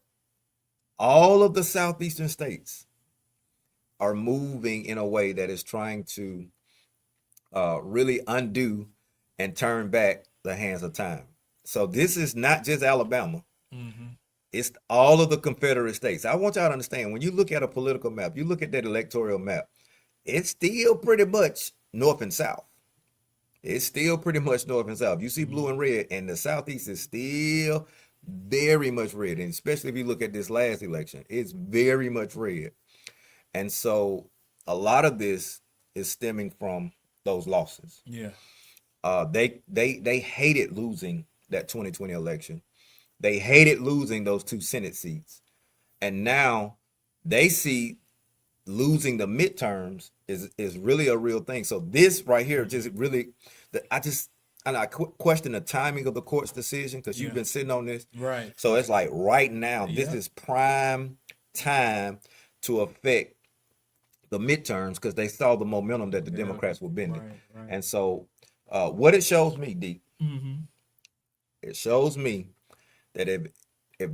Speaker 1: all of the southeastern states are moving in a way that is trying to really undo and turn back the hands of time. So this is not just Alabama.
Speaker 2: Mm-hmm.
Speaker 1: It's all of the Confederate states. I want y'all to understand, when you look at a political map, you look at that electoral map, it's still pretty much north and south. It's still pretty much north and south. You see blue
Speaker 2: Mm-hmm.
Speaker 1: and red, and the southeast is still very much red. And especially if you look at this last election, it's very much red. And so a lot of this is stemming from those losses.
Speaker 2: Yeah.
Speaker 1: They hated losing that 2020 election. They hated losing those two Senate seats. And now they see losing the midterms is really a real thing. So this right here just really, I just, and I question the timing of the court's decision, because you've
Speaker 2: Yeah.
Speaker 1: been sitting on this.
Speaker 2: Right.
Speaker 1: So it's like right now, this
Speaker 2: Yeah.
Speaker 1: is prime time to affect the midterms, because they saw the momentum that the
Speaker 2: Yeah.
Speaker 1: Democrats were bending.
Speaker 2: Right. Right.
Speaker 1: And so what it shows me, D,
Speaker 2: Mm-hmm.
Speaker 1: it shows me that if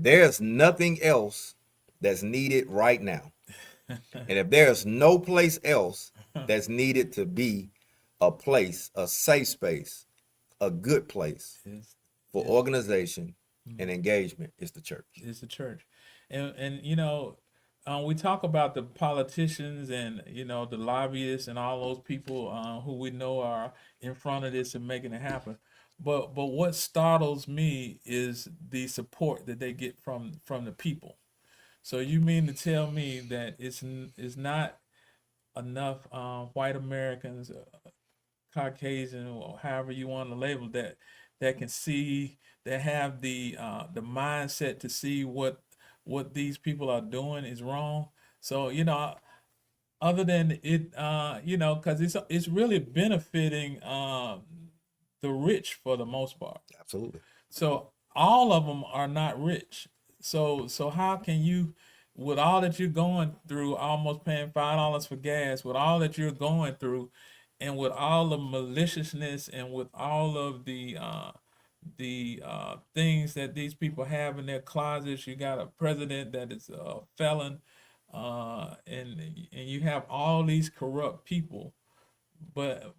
Speaker 1: there's nothing else that's needed right now, and if there's no place else that's needed to be a place, a safe space, a good place
Speaker 2: It's,
Speaker 1: for
Speaker 2: yeah.
Speaker 1: organization and engagement, it's the church.
Speaker 2: It's the church, and we talk about the politicians and the lobbyists and all those people who we know are in front of this and making it happen. But what startles me is the support that they get from the people. So you mean to tell me that it's not enough white Americans, Caucasian, or however you want to label that can see, that have the mindset to see what these people are doing is wrong. So other than it, because it's really benefiting the rich for the most part.
Speaker 1: Absolutely.
Speaker 2: So all of them are not rich. So how can you, with all that you're going through, almost paying $5 for gas, with all that you're going through, and with all the maliciousness and with all of the things that these people have in their closets, you got a president that is a felon, and you have all these corrupt people. But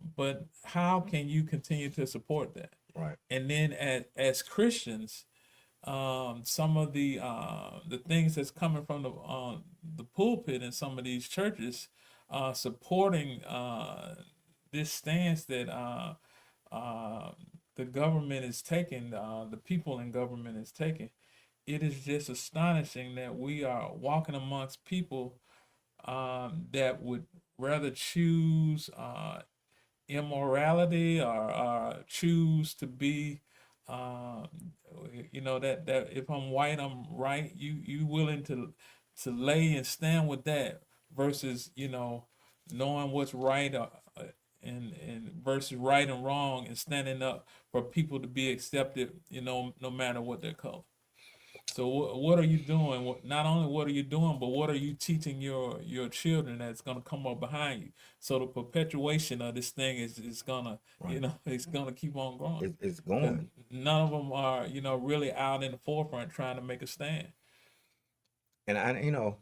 Speaker 2: how can you continue to support that?
Speaker 1: Right.
Speaker 2: And then as Christians, some of the things that's coming from the pulpit in some of these churches, supporting this stance that uh, the government is taking, the people in government is taking. It is just astonishing that we are walking amongst people that would rather choose immorality, or choose to be uh, that if I'm white, I'm right. You willing to lay and stand with that versus knowing what's right and versus right and wrong, and standing up for people to be accepted, no matter what their color. So what are you doing? Not only what are you doing, but what are you teaching your children that's gonna come up behind you? So the perpetuation of this thing is gonna,
Speaker 1: Right.
Speaker 2: it's gonna keep on growing,
Speaker 1: It's
Speaker 2: because
Speaker 1: going.
Speaker 2: none of them are, really out in the forefront trying to make a stand.
Speaker 1: And I'm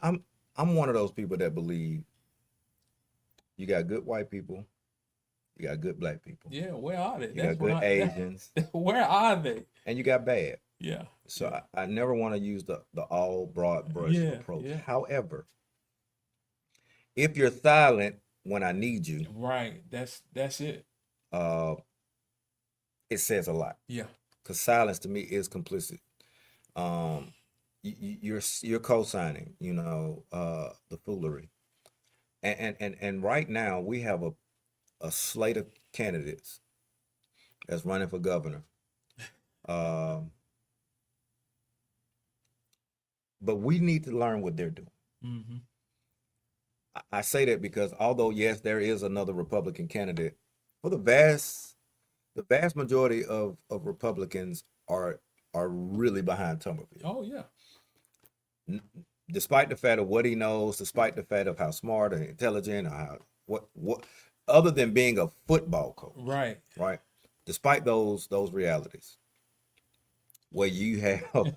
Speaker 1: I'm I'm one of those people that believe you got good white people, you got good black people,
Speaker 2: Yeah, where are they?
Speaker 1: you
Speaker 2: That's
Speaker 1: got
Speaker 2: what
Speaker 1: good
Speaker 2: I.
Speaker 1: Asians,
Speaker 2: Where are they?
Speaker 1: and you got bad.
Speaker 2: Yeah,
Speaker 1: So
Speaker 2: yeah,
Speaker 1: I never want to use the all broad brush
Speaker 2: yeah,
Speaker 1: approach.
Speaker 2: yeah.
Speaker 1: However, if you're silent when I need you,
Speaker 2: Right. That's it.
Speaker 1: uh, it says a lot.
Speaker 2: Yeah.
Speaker 1: Because silence to me is complicit. Um, you're co-signing, the foolery. And right now we have a slate of candidates that's running for governor. Um, but we need to learn what they're doing.
Speaker 2: Mm-hmm.
Speaker 1: I say that because although yes, there is another Republican candidate, for the vast majority of Republicans are really behind Tuberville.
Speaker 2: Oh yeah.
Speaker 1: N- Despite the fact of what he knows, despite the fact of how smart and intelligent, or how what other than being a football coach,
Speaker 2: Right.
Speaker 1: right? Despite those realities, where you have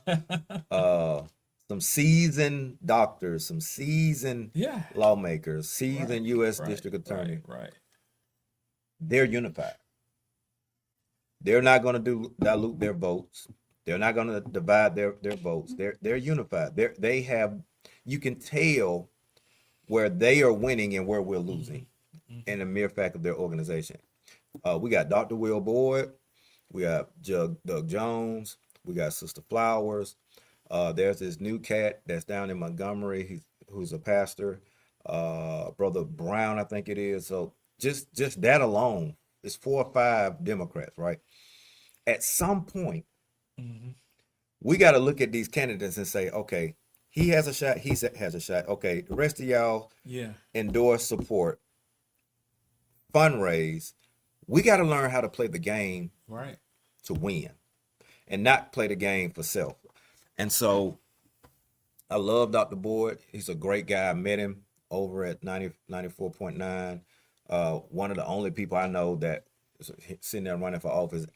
Speaker 1: uh some seasoned doctors, some seasoned
Speaker 2: Yeah.
Speaker 1: lawmakers,
Speaker 2: Right.
Speaker 1: seasoned U.S.
Speaker 2: Right.
Speaker 1: district
Speaker 2: Right.
Speaker 1: attorney,
Speaker 2: Right.
Speaker 1: they're unified. They're not going to dilute their votes. They're not going to divide their votes. They're unified. They have, you can tell where they are winning and where we're losing
Speaker 2: Mm-hmm.
Speaker 1: in the mere fact of their organization. We got Dr. Will Boyd, we got Doug Jones, we got Sister Flowers. There's this new cat that's down in Montgomery. Who's a pastor, Brother Brown, I think it is. So just that alone, it's 4 or 5 Democrats, right? At some point,
Speaker 2: Mm-hmm.
Speaker 1: we got to look at these candidates and say, okay, he has a shot, has a shot. Okay, the rest of y'all
Speaker 2: Yeah.
Speaker 1: endorse, support, fundraise. We got to learn how to play the game
Speaker 2: Right.
Speaker 1: to win and not play the game for self. And so I love Dr. Boyd. He's a great guy. I met him over at 94.9. One of the only people I know that is sitting there running for office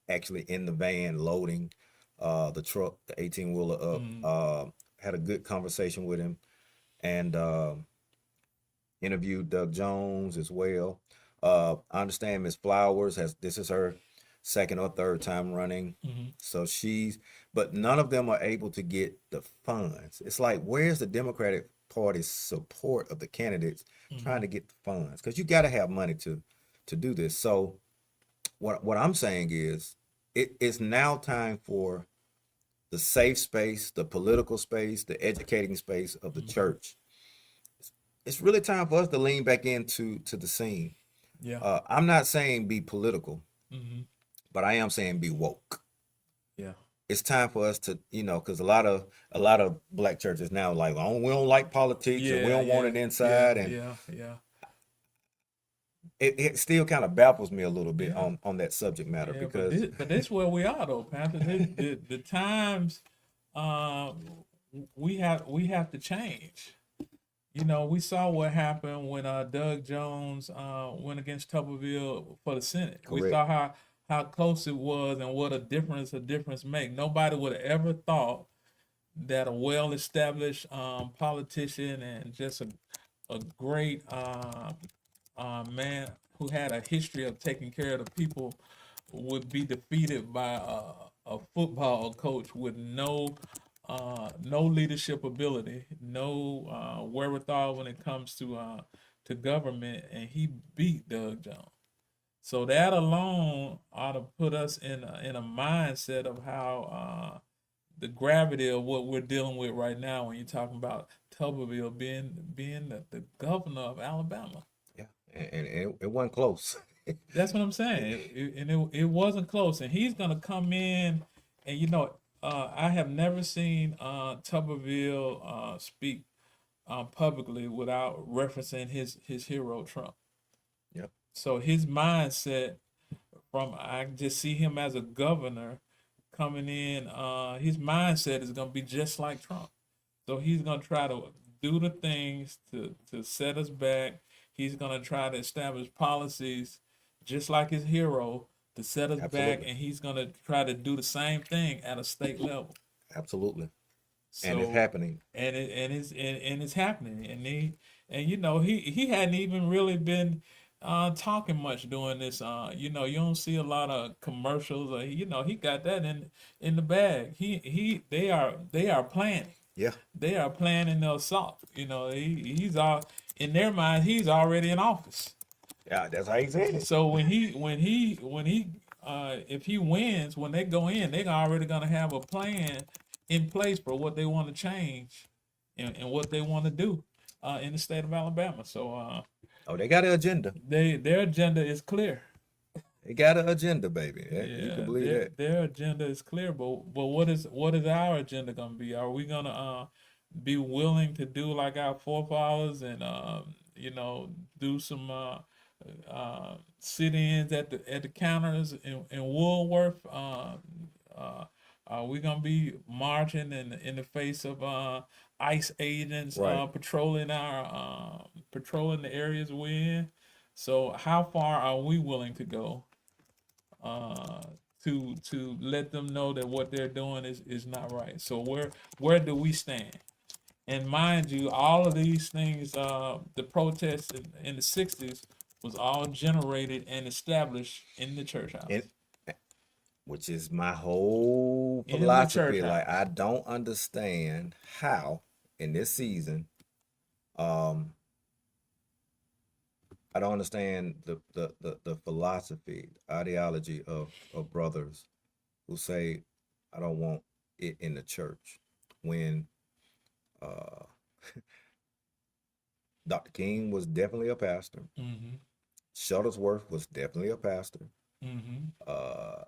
Speaker 1: actually in the van loading the truck, the 18 wheeler up.
Speaker 2: Mm-hmm.
Speaker 1: Had a good conversation with him and interviewed Doug Jones as well. I understand Miss Flowers this is her second or third time running.
Speaker 2: Mm-hmm.
Speaker 1: So but none of them are able to get the funds. It's like, where's the Democratic Party's support of the candidates
Speaker 2: Mm-hmm.
Speaker 1: trying to get the funds? Because you got to have money to do this. So what I'm saying is, it's now time for the safe space, the political space, the educating space of the
Speaker 2: Mm-hmm.
Speaker 1: church. It's really time for us to lean back to the scene.
Speaker 2: Yeah.
Speaker 1: I'm not saying be political,
Speaker 2: Mm-hmm.
Speaker 1: but I am saying be woke.
Speaker 2: Yeah.
Speaker 1: It's time for us to, because a lot of black churches now like, oh, we don't like politics and we
Speaker 2: Yeah.
Speaker 1: don't want
Speaker 2: Yeah.
Speaker 1: it
Speaker 2: Yeah.
Speaker 1: inside, and
Speaker 2: Yeah. Yeah.
Speaker 1: it still kind of baffles me a little bit
Speaker 2: Yeah.
Speaker 1: on that subject matter
Speaker 2: Yeah. But
Speaker 1: because
Speaker 2: this where we are though, Panther. The times, uh, we have to change. We saw what happened when Doug Jones went against Tuberville for the Senate. We
Speaker 1: correct.
Speaker 2: saw how close it was and what a difference make. Nobody would have ever thought that a well-established politician and just a great man who had a history of taking care of the people would be defeated by a football coach with no leadership ability, no wherewithal when it comes to government, and he beat Doug Jones. So that alone ought to put us in a mindset of how the gravity of what we're dealing with right now. When you're talking about Tuberville being the governor of Alabama,
Speaker 1: Yeah, and it wasn't close.
Speaker 2: that's what I'm saying. And it wasn't close. And he's gonna come in, and I have never seen Tuberville speak publicly without referencing his hero Trump.
Speaker 1: Yep.
Speaker 2: So his mindset from I just see him as a governor coming in. His mindset is gonna be just like Trump. So he's gonna try to do the things to set us back. He's gonna try to establish policies just like his hero to set us back,
Speaker 1: Absolutely.
Speaker 2: and he's gonna try to do the same thing at a state level.
Speaker 1: Absolutely. And it's
Speaker 2: So
Speaker 1: happening.
Speaker 2: and it's happening, and he hadn't even really been talking much doing this. You don't see a lot of commercials. Or, he got that in the bag. They are planning.
Speaker 1: Yeah.
Speaker 2: They are planning the assault. He's all in their mind. He's already in office.
Speaker 1: Yeah, that's how he said it.
Speaker 2: So when he if he wins, when they go in, they're already gonna have a plan in place for what they want to change and what they want to do in the state of Alabama. So
Speaker 1: Oh, they got an agenda.
Speaker 2: their agenda is clear.
Speaker 1: They got an agenda, baby. Yeah, you can
Speaker 2: Yeah,
Speaker 1: believe
Speaker 2: their
Speaker 1: that.
Speaker 2: their agenda is clear, but what is our agenda gonna be? Are we gonna be willing to do like our forefathers and do some sit-ins at the counters in Woolworth? Are we gonna be marching in the face of ICE agents
Speaker 1: Right.
Speaker 2: patrolling the areas we're in? So how far are we willing to go uh, to let them know that what they're doing is not right? So where do we stand? And mind you, all of these things, the protests in the '60s was all generated and established in the church house.
Speaker 1: And which is my whole
Speaker 2: In the church
Speaker 1: philosophy. Like,
Speaker 2: house.
Speaker 1: I don't understand how in this season, um, I don't understand the philosophy, ideology of brothers who say, I don't want it in the church. When uh, Dr. King was definitely a pastor,
Speaker 2: Mm-hmm.
Speaker 1: Shuttlesworth was definitely a pastor,
Speaker 2: Mm-hmm.
Speaker 1: uh,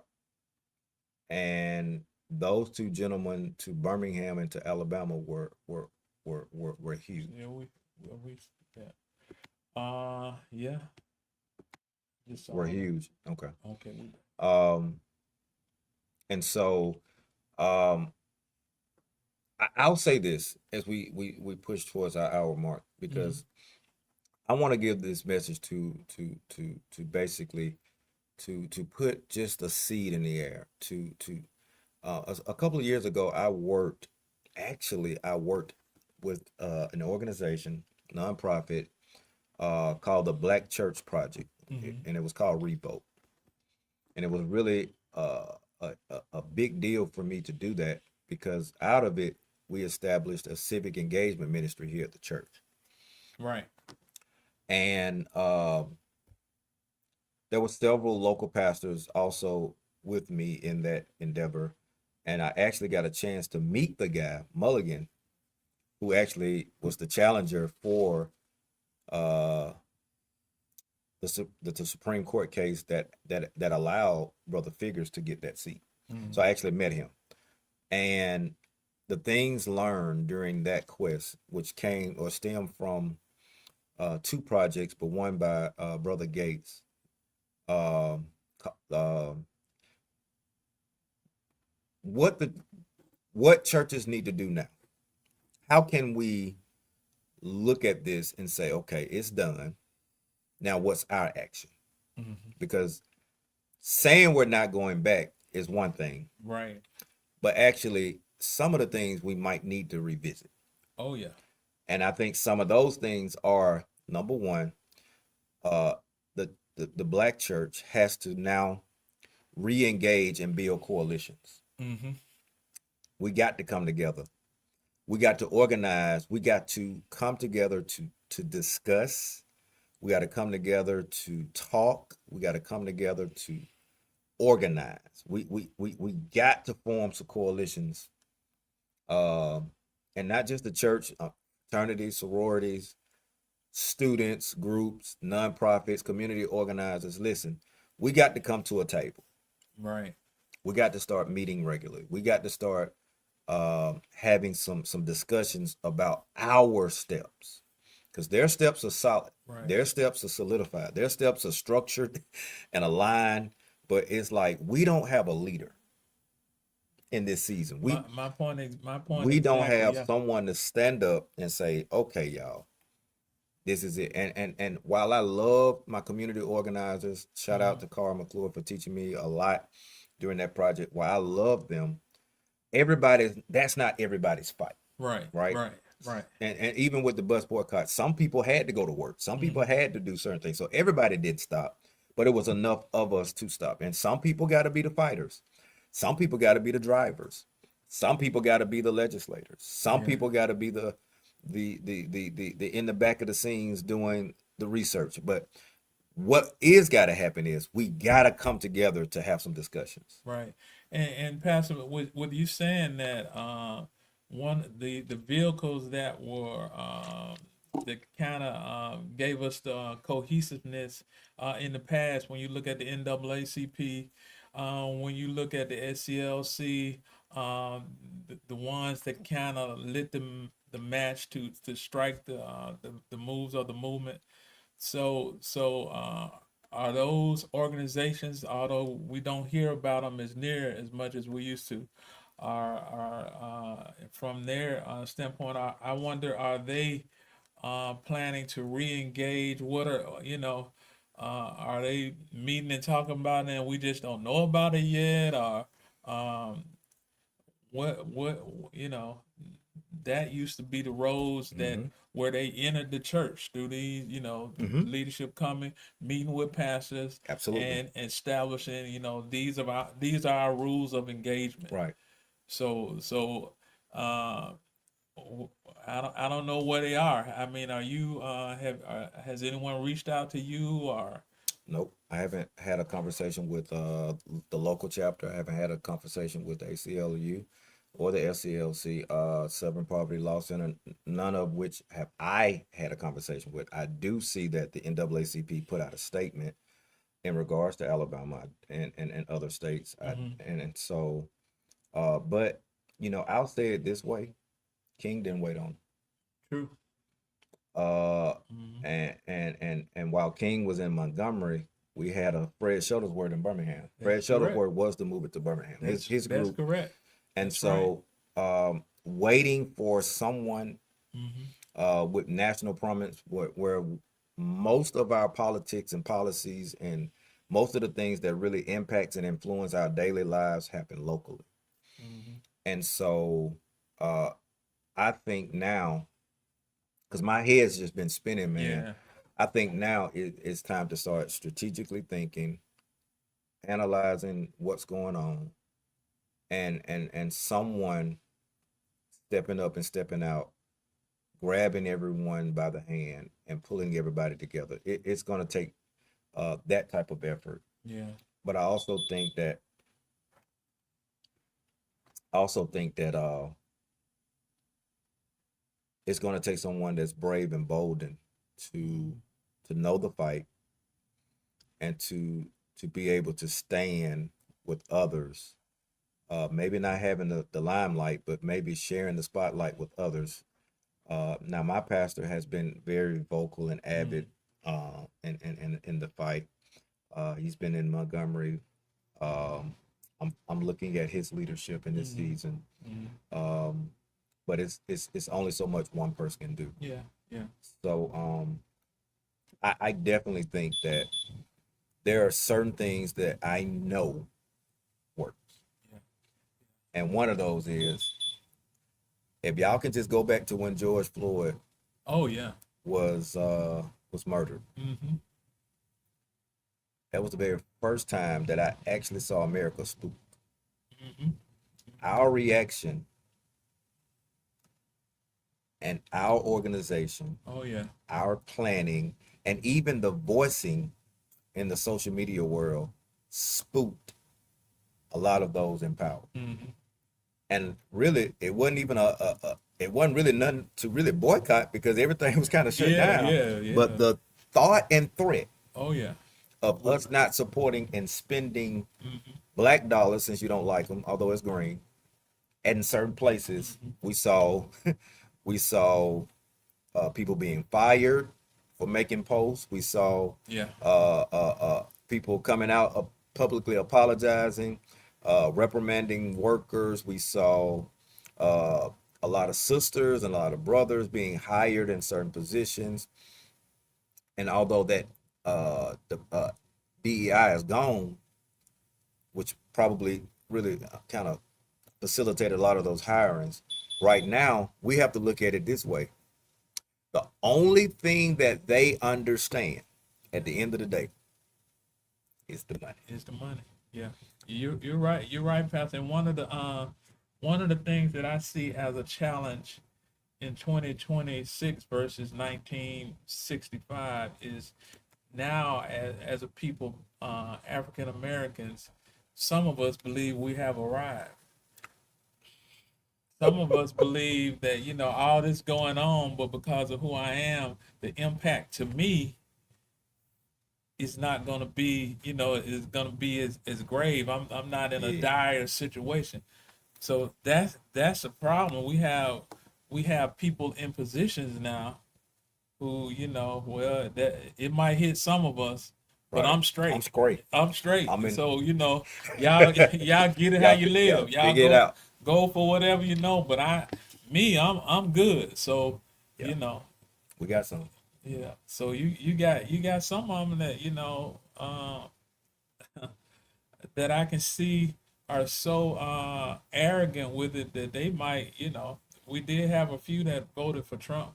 Speaker 1: and those two gentlemen to Birmingham and to Alabama were huge.
Speaker 2: Yeah, we yeah. Yeah. Just
Speaker 1: Were
Speaker 2: all that.
Speaker 1: huge. Okay.
Speaker 2: Okay.
Speaker 1: Um, and so um, I'll say this as we push towards our hour mark, because I want to give this message to basically to put just a seed in the air. A couple of years ago, I worked with an organization, nonprofit, called the Black Church Project,
Speaker 2: Mm-hmm.
Speaker 1: and it was called Revolt. And it was really a big deal for me to do that, because out of it, we established a civic engagement ministry here at the church.
Speaker 2: Right.
Speaker 1: And there were several local pastors also with me in that endeavor. And I actually got a chance to meet the guy, Mulligan, who actually was the challenger for uh, the Supreme Court case that allowed Brother Figures to get that seat.
Speaker 2: Mm-hmm.
Speaker 1: So I actually met him. And the things learned during that quest, which came or stemmed from two projects, but one by Brother Gates, um, uh, what the what churches need to do now. How can we look at this and say, okay, it's done. Now, what's our action?
Speaker 2: Mm-hmm.
Speaker 1: Because saying we're not going back is one thing,
Speaker 2: Right.
Speaker 1: but actually, some of the things we might need to revisit.
Speaker 2: Oh yeah.
Speaker 1: And I think some of those things are, number one, uh, the black church has to now re-engage and build coalitions.
Speaker 2: Mm-hmm.
Speaker 1: We got to come together. We got to organize. We got to come together to discuss. We got to come together to talk. We got to come together to organize. We got to form some coalitions, and not just the church, fraternities, sororities, students, groups, nonprofits, community organizers. Listen, we got to come to a table.
Speaker 2: Right.
Speaker 1: We got to start meeting regularly. We got to start having some discussions about our steps, because their steps are solid,
Speaker 2: Right.
Speaker 1: their steps are solidified, their steps are structured and aligned. But it's like we don't have a leader in this season.
Speaker 2: My point
Speaker 1: We don't
Speaker 2: exactly.
Speaker 1: have
Speaker 2: Yeah.
Speaker 1: someone to stand up and say, "Okay, y'all, this is it." And while I love my community organizers, shout out
Speaker 2: Mm-hmm.
Speaker 1: to Carl McClure for teaching me a lot during that project. While I love them, that's not everybody's fight,
Speaker 2: Right.
Speaker 1: right?
Speaker 2: Right. Right.
Speaker 1: And even with the bus boycott, some people had to go to work, some people
Speaker 2: Mm-hmm.
Speaker 1: had to do certain things, so everybody did stop, but it was enough of us to stop. And some people got to be the fighters, some people got to be the drivers, some people got to be the legislators, some
Speaker 2: Yeah.
Speaker 1: people got to be the in the back of the scenes doing the research. But what is got to happen is we got to come together to have some discussions.
Speaker 2: Right. And Pastor, with you saying that, one the vehicles that were that kind of gave us the cohesiveness in the past. When you look at the NAACP, when you look at the SCLC, the ones that kind of lit the match to strike the moves of the movement. So are those organizations, although we don't hear about them as near as much as we used to, are from their standpoint, I wonder, are they planning to re-engage? What are, are they meeting and talking about it and we just don't know about it yet? Or um, what that used to be the roads that
Speaker 1: Mm-hmm.
Speaker 2: where they entered the church through these,
Speaker 1: Mm-hmm.
Speaker 2: leadership coming, meeting with pastors,
Speaker 1: Absolutely.
Speaker 2: and establishing, these are our rules of engagement.
Speaker 1: Right.
Speaker 2: So uh, I don't know where they are. I mean, are you have has anyone reached out to you or?
Speaker 1: Nope. I haven't had a conversation with the local chapter. I haven't had a conversation with the ACLU or the SCLC, Southern Poverty Law Center, none of which have I had a conversation with. I do see that the NAACP put out a statement in regards to Alabama and other states.
Speaker 2: Hmm.
Speaker 1: And so, but, I'll say it this way: King didn't wait on.
Speaker 2: True.
Speaker 1: Uh,
Speaker 2: Hmm.
Speaker 1: and while King was in Montgomery, we had a Fred Shuttlesworth in Birmingham.
Speaker 2: That's
Speaker 1: Fred
Speaker 2: correct.
Speaker 1: Shuttlesworth was to move it to Birmingham, his
Speaker 2: That's
Speaker 1: group.
Speaker 2: correct.
Speaker 1: And
Speaker 2: That's right.
Speaker 1: so, waiting for someone
Speaker 2: Hmm.
Speaker 1: with national prominence, where most of our politics and policies and most of the things that really impacts and influence our daily lives happen locally.
Speaker 2: Hmm.
Speaker 1: And so, uh, I think now, because my head's just been spinning, man.
Speaker 2: Yeah.
Speaker 1: I think now it's time to start strategically thinking, analyzing what's going on, and someone stepping up and stepping out, grabbing everyone by the hand and pulling everybody together. It's going to take that type of effort.
Speaker 2: Yeah.
Speaker 1: But I also think that it's going to take someone that's brave and bold and to
Speaker 2: Hmm.
Speaker 1: to know the fight, and to be able to stand with others. Maybe not having the limelight, but maybe sharing the spotlight with others. Now, my pastor has been very vocal and avid
Speaker 2: Hmm.
Speaker 1: in the fight. He's been in Montgomery. I'm looking at his leadership in this
Speaker 2: Hmm.
Speaker 1: season,
Speaker 2: Hmm.
Speaker 1: um, but it's only so much one person can do.
Speaker 2: Yeah. Yeah.
Speaker 1: So I definitely think that there are certain things that I know work,
Speaker 2: Yeah.
Speaker 1: and one of those is, if y'all can just go back to when George Floyd
Speaker 2: Oh yeah.
Speaker 1: was murdered.
Speaker 2: Hmm.
Speaker 1: That was the very first time that I actually saw America spook.
Speaker 2: Hmm.
Speaker 1: Our reaction and our organization,
Speaker 2: Oh yeah.
Speaker 1: our planning, and even the voicing in the social media world spooked a lot of those in power.
Speaker 2: Hmm.
Speaker 1: And really, it wasn't even it wasn't really nothing to really boycott, because everything was kind of shut
Speaker 2: Yeah.
Speaker 1: down.
Speaker 2: Yeah.
Speaker 1: But
Speaker 2: Yeah.
Speaker 1: the thought and threat
Speaker 2: Oh yeah.
Speaker 1: of us not supporting and spending
Speaker 2: Hmm.
Speaker 1: black dollars, since you don't like them, although it's green, in certain places,
Speaker 2: Mhm.
Speaker 1: we saw we saw people being fired for making posts. We saw
Speaker 2: Yeah.
Speaker 1: people coming out publicly apologizing, reprimanding workers. We saw uh, a lot of sisters and a lot of brothers being hired in certain positions. And although that the DEI is gone, which probably really kind of facilitated a lot of those hirings, right now we have to look at it this way: the only thing that they understand at the end of the day is the money.
Speaker 2: Is the money. Yeah. You're right. You're right, Pastor. And one of the things that I see as a challenge in 2026 versus 1965 is now as a people, African Americans, some of us believe we have arrived. Some of us believe that, all this going on, but because of who I am, the impact to me is not going to be, is going to be as grave. I'm not in a
Speaker 1: Yeah,
Speaker 2: dire situation. So that's a problem. We have people in positions now who, well, that it might hit some of us, but
Speaker 1: right.
Speaker 2: I'm
Speaker 1: I'm
Speaker 2: straight.
Speaker 1: straight.
Speaker 2: I'm straight.
Speaker 1: I'm in.
Speaker 2: So, y'all get it how you
Speaker 1: Y'all
Speaker 2: live. Y'all
Speaker 1: figure it
Speaker 2: go
Speaker 1: out.
Speaker 2: go for whatever but I'm good. So,
Speaker 1: Yeah,
Speaker 2: you know,
Speaker 1: we got some.
Speaker 2: yeah. So you got some of them that that I can see are so arrogant with it that they might, we did have a few that voted for Trump.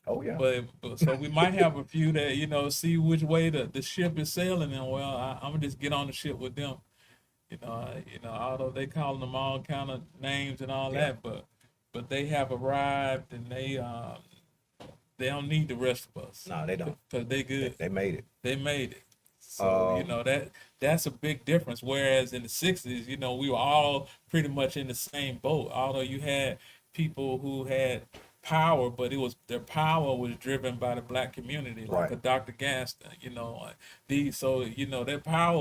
Speaker 1: Oh yeah,
Speaker 2: But so we might have a few that see which way the ship is sailing, and well, I'm gonna just get on the ship with them. Although they calling them all kind of names and all
Speaker 1: yeah.
Speaker 2: that, but they have arrived, and they don't need the rest of us
Speaker 1: No, they don't.
Speaker 2: because they good.
Speaker 1: They made it.
Speaker 2: They made it. So
Speaker 1: Um,
Speaker 2: that's a big difference. Whereas in the '60s, we were all pretty much in the same boat. Although you had people who had power, but it was their power was driven by the black community, like
Speaker 1: right.
Speaker 2: a Dr. Gaston. These so their power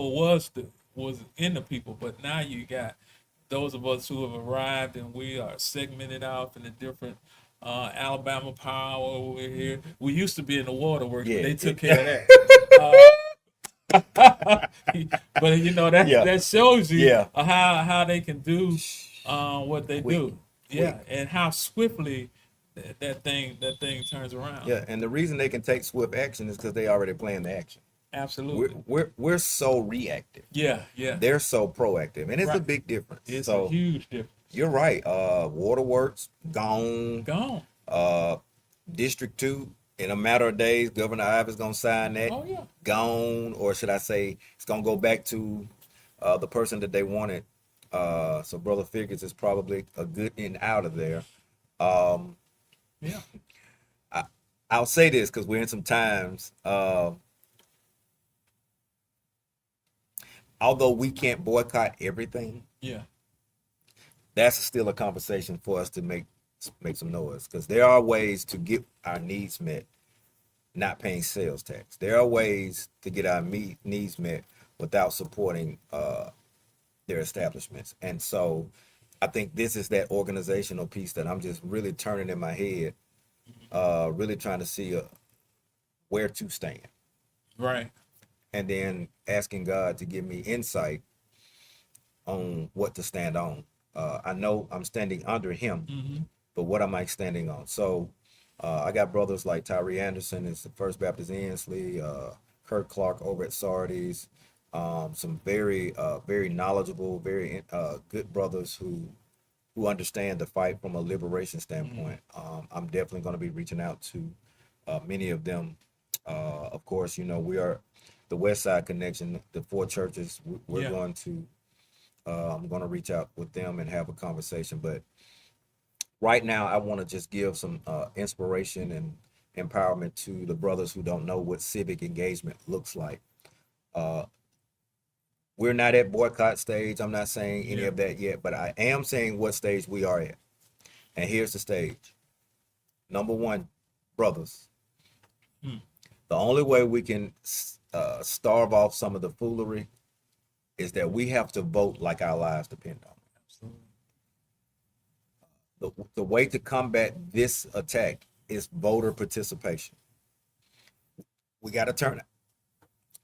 Speaker 2: was in the people. But now you got those of us who have arrived, and we are segmented off into different. Alabama Power over here. We used to be in the waterworks, but
Speaker 1: Yeah.
Speaker 2: they took care of that. Uh, but
Speaker 1: Yeah.
Speaker 2: that shows you
Speaker 1: Yeah.
Speaker 2: how they can do what they
Speaker 1: Quick.
Speaker 2: do.
Speaker 1: Quick.
Speaker 2: Yeah, and how swiftly that thing turns around.
Speaker 1: Yeah. And the reason they can take swift action is because they already playing the action. We're
Speaker 2: Absolutely.
Speaker 1: we're we're so reactive.
Speaker 2: Yeah, yeah.
Speaker 1: They're so proactive, and it's a
Speaker 2: Right.
Speaker 1: big difference.
Speaker 2: It's a
Speaker 1: So
Speaker 2: huge difference.
Speaker 1: you're right. Waterworks gone.
Speaker 2: Gone.
Speaker 1: Uh, District Two, in a matter of days, Governor Iver's gonna sign that.
Speaker 2: Oh yeah.
Speaker 1: Gone, or should I say, it's gonna go back to the person that they wanted. So Brother Figures is probably a good in out of there. Um,
Speaker 2: Yeah.
Speaker 1: I, I'll say this because we're in some times. Although we can't boycott everything,
Speaker 2: Yeah.
Speaker 1: that's still a conversation for us to make some noise because there are ways to get our needs met not paying sales tax. There are ways to get our needs met without supporting their establishments. And so I think this is that organizational piece that I'm just really turning in my head, really trying to see where to stand.
Speaker 2: Right.
Speaker 1: And then asking God to give me insight on what to stand on. I know I'm standing under Him,
Speaker 2: Mm-hmm.
Speaker 1: but what am I standing on? So I got brothers like Tyree Anderson is the First Baptist Ensley, Kurt Clark over at Sardis, some very knowledgeable, very good brothers who understand the fight from a liberation
Speaker 2: Mm-hmm.
Speaker 1: standpoint. I'm definitely going to be reaching out to many of them. Of course, we are the West Side Connection, the four churches. We're
Speaker 2: Yeah.
Speaker 1: going to I'm going to reach out with them and have a conversation. But right now, I want to just give some inspiration and empowerment to the brothers who don't know what civic engagement looks like. Uh, we're not at boycott stage. I'm not saying any
Speaker 2: Yeah.
Speaker 1: of that yet, but I am saying what stage we are at. And here's the stage. Number one, brothers,
Speaker 2: Hmm.
Speaker 1: the only way we can starve off some of the foolery is that we have to vote like our lives depend on it.
Speaker 2: Absolutely.
Speaker 1: the way to combat this attack is voter participation. We got to turn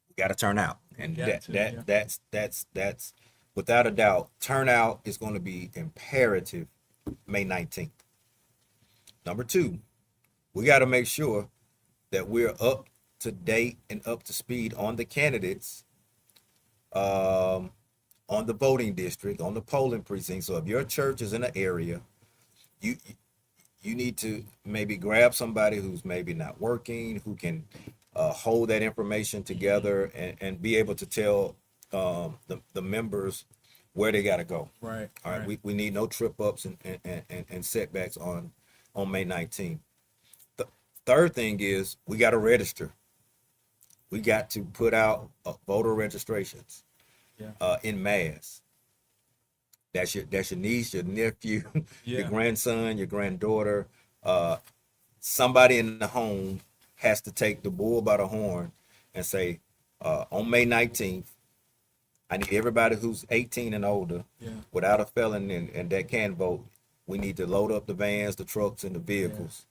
Speaker 1: we got to turn out,
Speaker 2: We
Speaker 1: and
Speaker 2: got to, yeah.
Speaker 1: that's without a doubt, turnout is going to be imperative May 19th. Number two, we got to make sure that we're up to date and up to speed on the candidates, um, on the voting district, on the polling precinct. So if your church is in an area, you you need to maybe grab somebody who's maybe not working, who can hold that information together and be able to tell the members where they got to go.
Speaker 2: Right,
Speaker 1: All right,
Speaker 2: right.
Speaker 1: we need no trip ups and setbacks on May 19th. The third thing is we got to register. We got to put out voter registrations
Speaker 2: Yeah,
Speaker 1: in mass. That's your niece, your nephew, your
Speaker 2: yeah,
Speaker 1: grandson, your granddaughter. Uh, Somebody in the home has to take the bull by the horn and say, on May 19th, I need everybody who's 18 and older
Speaker 2: yeah,
Speaker 1: without a felon and that can vote. We need to load up the vans, the trucks, and the
Speaker 2: yeah.
Speaker 1: vehicles,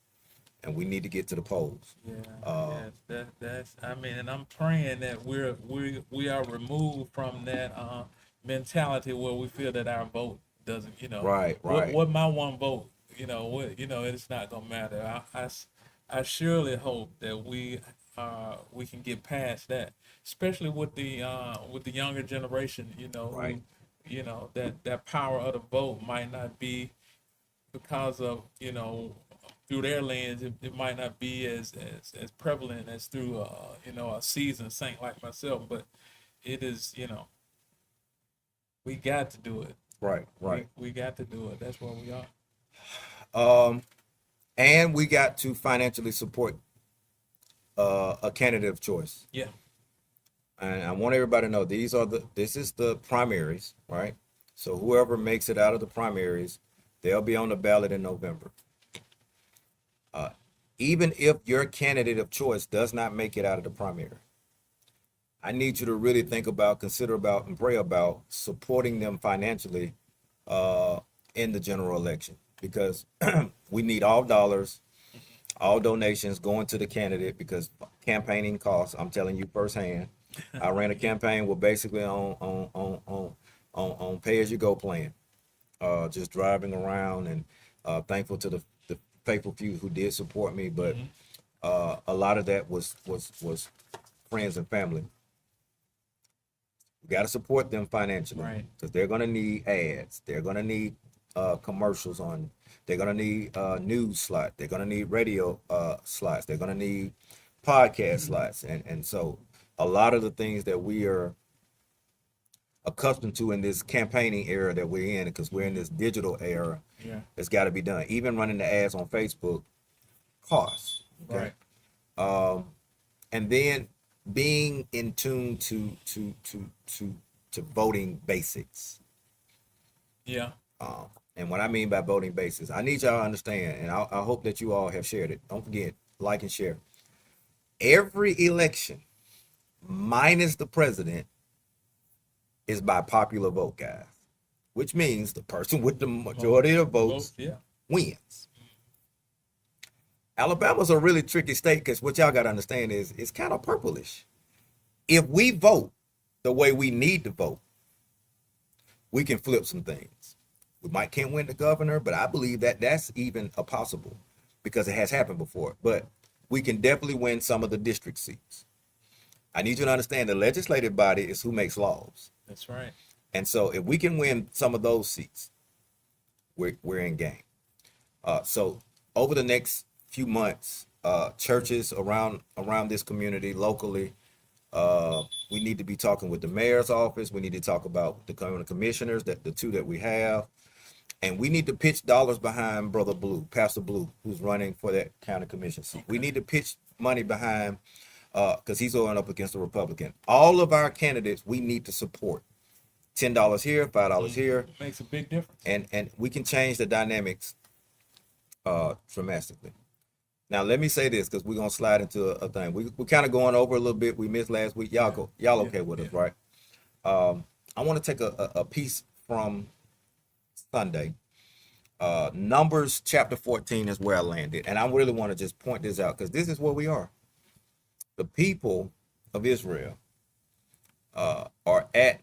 Speaker 1: and we need to get to the polls.
Speaker 2: Yeah,
Speaker 1: Uh,
Speaker 2: yes, that's. I mean, and I'm praying that we are removed from that mentality where we feel that our vote doesn't.
Speaker 1: right,
Speaker 2: What
Speaker 1: right,
Speaker 2: my one vote. It's not gonna matter. I surely hope that we can get past that, especially with the younger generation.
Speaker 1: right,
Speaker 2: That power of the vote might not be because of through their lens, it might not be as prevalent as through a seasoned saint like myself, but it is. We got to do it.
Speaker 1: right,
Speaker 2: we
Speaker 1: right.
Speaker 2: we got to do it. That's where we are.
Speaker 1: Um, and we got to financially support a candidate of choice.
Speaker 2: Yeah.
Speaker 1: And I want everybody to know this is the primaries, right? So whoever makes it out of the primaries, they'll be on the ballot in November. Uh, Even if your candidate of choice does not make it out of the primary, I need you to really think about, consider about, and pray about supporting them financially uh, in the general election because we need all dollars, all donations going to the candidate because campaigning costs. I'm telling you firsthand. I ran a campaign with basically on pay as you go plan, just driving around and thankful to the faithful few who did support me, but
Speaker 2: Hmm.
Speaker 1: a lot of that was friends and family. We got to support them financially
Speaker 2: Right.
Speaker 1: because they're going to need ads. They're going to need commercials on. They're going to need news slots. They're going to need radio slots. They're going to need podcast slots. And so a lot of the things that we are accustomed to in this campaigning era that we're in, because we're in this digital era,
Speaker 2: Yeah.
Speaker 1: it's got to be done. Even running the ads on Facebook costs. Okay.
Speaker 2: Right.
Speaker 1: Um, and then being in tune to voting basics.
Speaker 2: Yeah.
Speaker 1: And what I mean by voting basics, I need y'all to understand, and I hope that you all have shared it. Don't forget, like and share. Every election, minus the president, is by popular vote, guys. Which means the person with the majority of votes
Speaker 2: Votes. Yeah.
Speaker 1: wins. Alabama's a really tricky state because what y'all got to understand is it's kind of purplish. If we vote the way we need to vote, we can flip some things. We might can't win the governor, but I believe that that's even a possible because it has happened before. But we can definitely win some of the district seats. I need you to understand the legislative body is who makes laws.
Speaker 2: That's right.
Speaker 1: And so if we can win some of those seats, we're in game. So over the next few months, churches around this community locally, we need to be talking with the mayor's office. We need to talk about the county commissioners, that the two that we have, and we need to pitch dollars behind Brother Blue, Pastor Blue, who's running for that county commission seat. We need to pitch money behind because he's going up against a Republican. All of our candidates, we need to support. $10 here, $5 here,
Speaker 2: Makes a big difference.
Speaker 1: and we can change the dynamics dramatically. Now let me say this because we're gonna slide into a thing. We're kind of going over a little bit. We missed last week. Y'all
Speaker 2: Yeah.
Speaker 1: go. Y'all
Speaker 2: Yeah.
Speaker 1: okay with us,
Speaker 2: Yeah.
Speaker 1: right? I want to take a piece from Sunday Numbers chapter 14 is where I landed. And I really want to just point this out because this is where we are. The people of Israel are at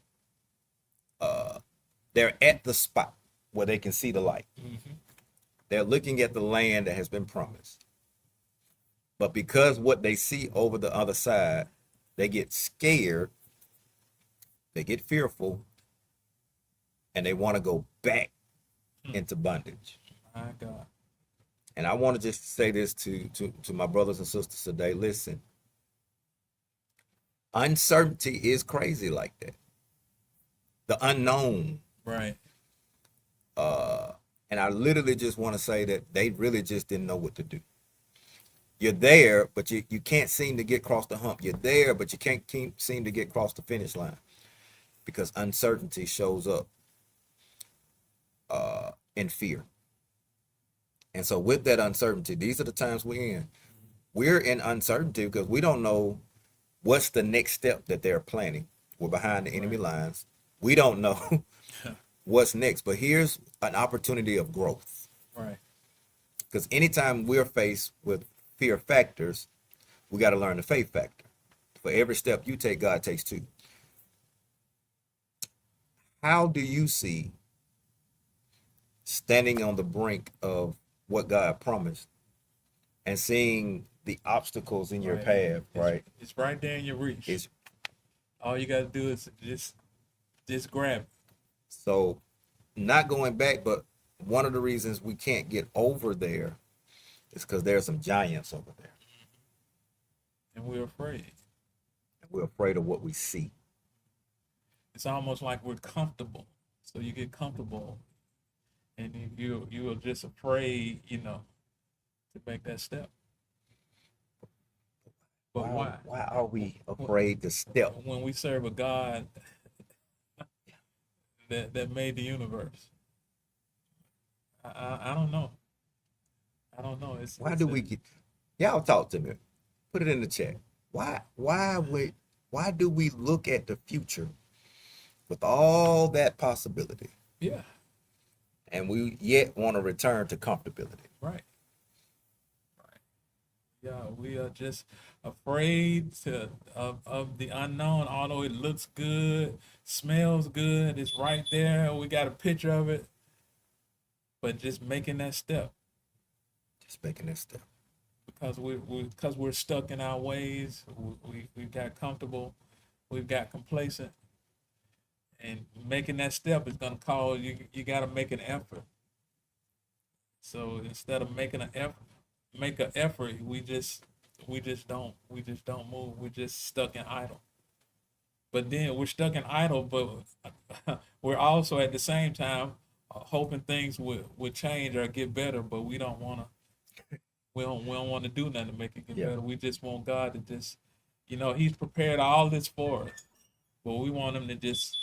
Speaker 1: they're at the spot where they can see the light.
Speaker 2: Mm-hmm.
Speaker 1: They're looking at the land that has been promised. But because what they see over the other side, they get scared, they get fearful, and they want to go back into bondage.
Speaker 2: My God.
Speaker 1: And I want to just say this to my brothers and sisters today. Listen, uncertainty is crazy like that. The unknown.
Speaker 2: Right.
Speaker 1: And I literally just want to say that they really just didn't know what to do. You're there, but you can't seem to get across the hump. You're there, but you can't seem to get across the finish line because uncertainty shows up in fear. And so with that uncertainty, these are the times we're in. We're in uncertainty because we don't know what's the next step that they're planning. We're behind the enemy lines. We don't know what's next. But here's an opportunity of growth.
Speaker 2: Right.
Speaker 1: Because anytime we're faced with fear factors, we got to learn the faith factor. For every step you take, God takes two. How do you see standing on the brink of what God promised and seeing the obstacles in your
Speaker 2: Right.
Speaker 1: path, right?
Speaker 2: It's right there in your reach.
Speaker 1: It's
Speaker 2: All you got to do is just grab it.
Speaker 1: so not going back, but one of the reasons we can't get over there is because there are some giants over there.
Speaker 2: And we're afraid.
Speaker 1: And we're afraid of what we see.
Speaker 2: It's almost like we're comfortable. So you get comfortable, and you are just afraid, to make that step. But why?
Speaker 1: Why are we afraid to step?
Speaker 2: When we serve a God that made the universe, I don't know. I don't know.
Speaker 1: Why do we get y'all talk to me? Put it in the chat. Why do we look at the future with all that possibility
Speaker 2: Yeah.
Speaker 1: and we yet want to return to comfortability?
Speaker 2: Right. Yeah, we are just afraid of the unknown. Although it looks good, smells good, it's right there. We got a picture of it, but just making that step
Speaker 1: Just making that step.
Speaker 2: because we're stuck in our ways. We got comfortable, we've got complacent, and making that step is gonna cause you. You got to make an effort. So instead of making make an effort, we just don't move. We're just stuck in idle. But then we're stuck in idle, but we're also at the same time hoping things would change or get better. But we don't want to do nothing to make it get better. We just want God to just, He's prepared all this for us, but we want Him to just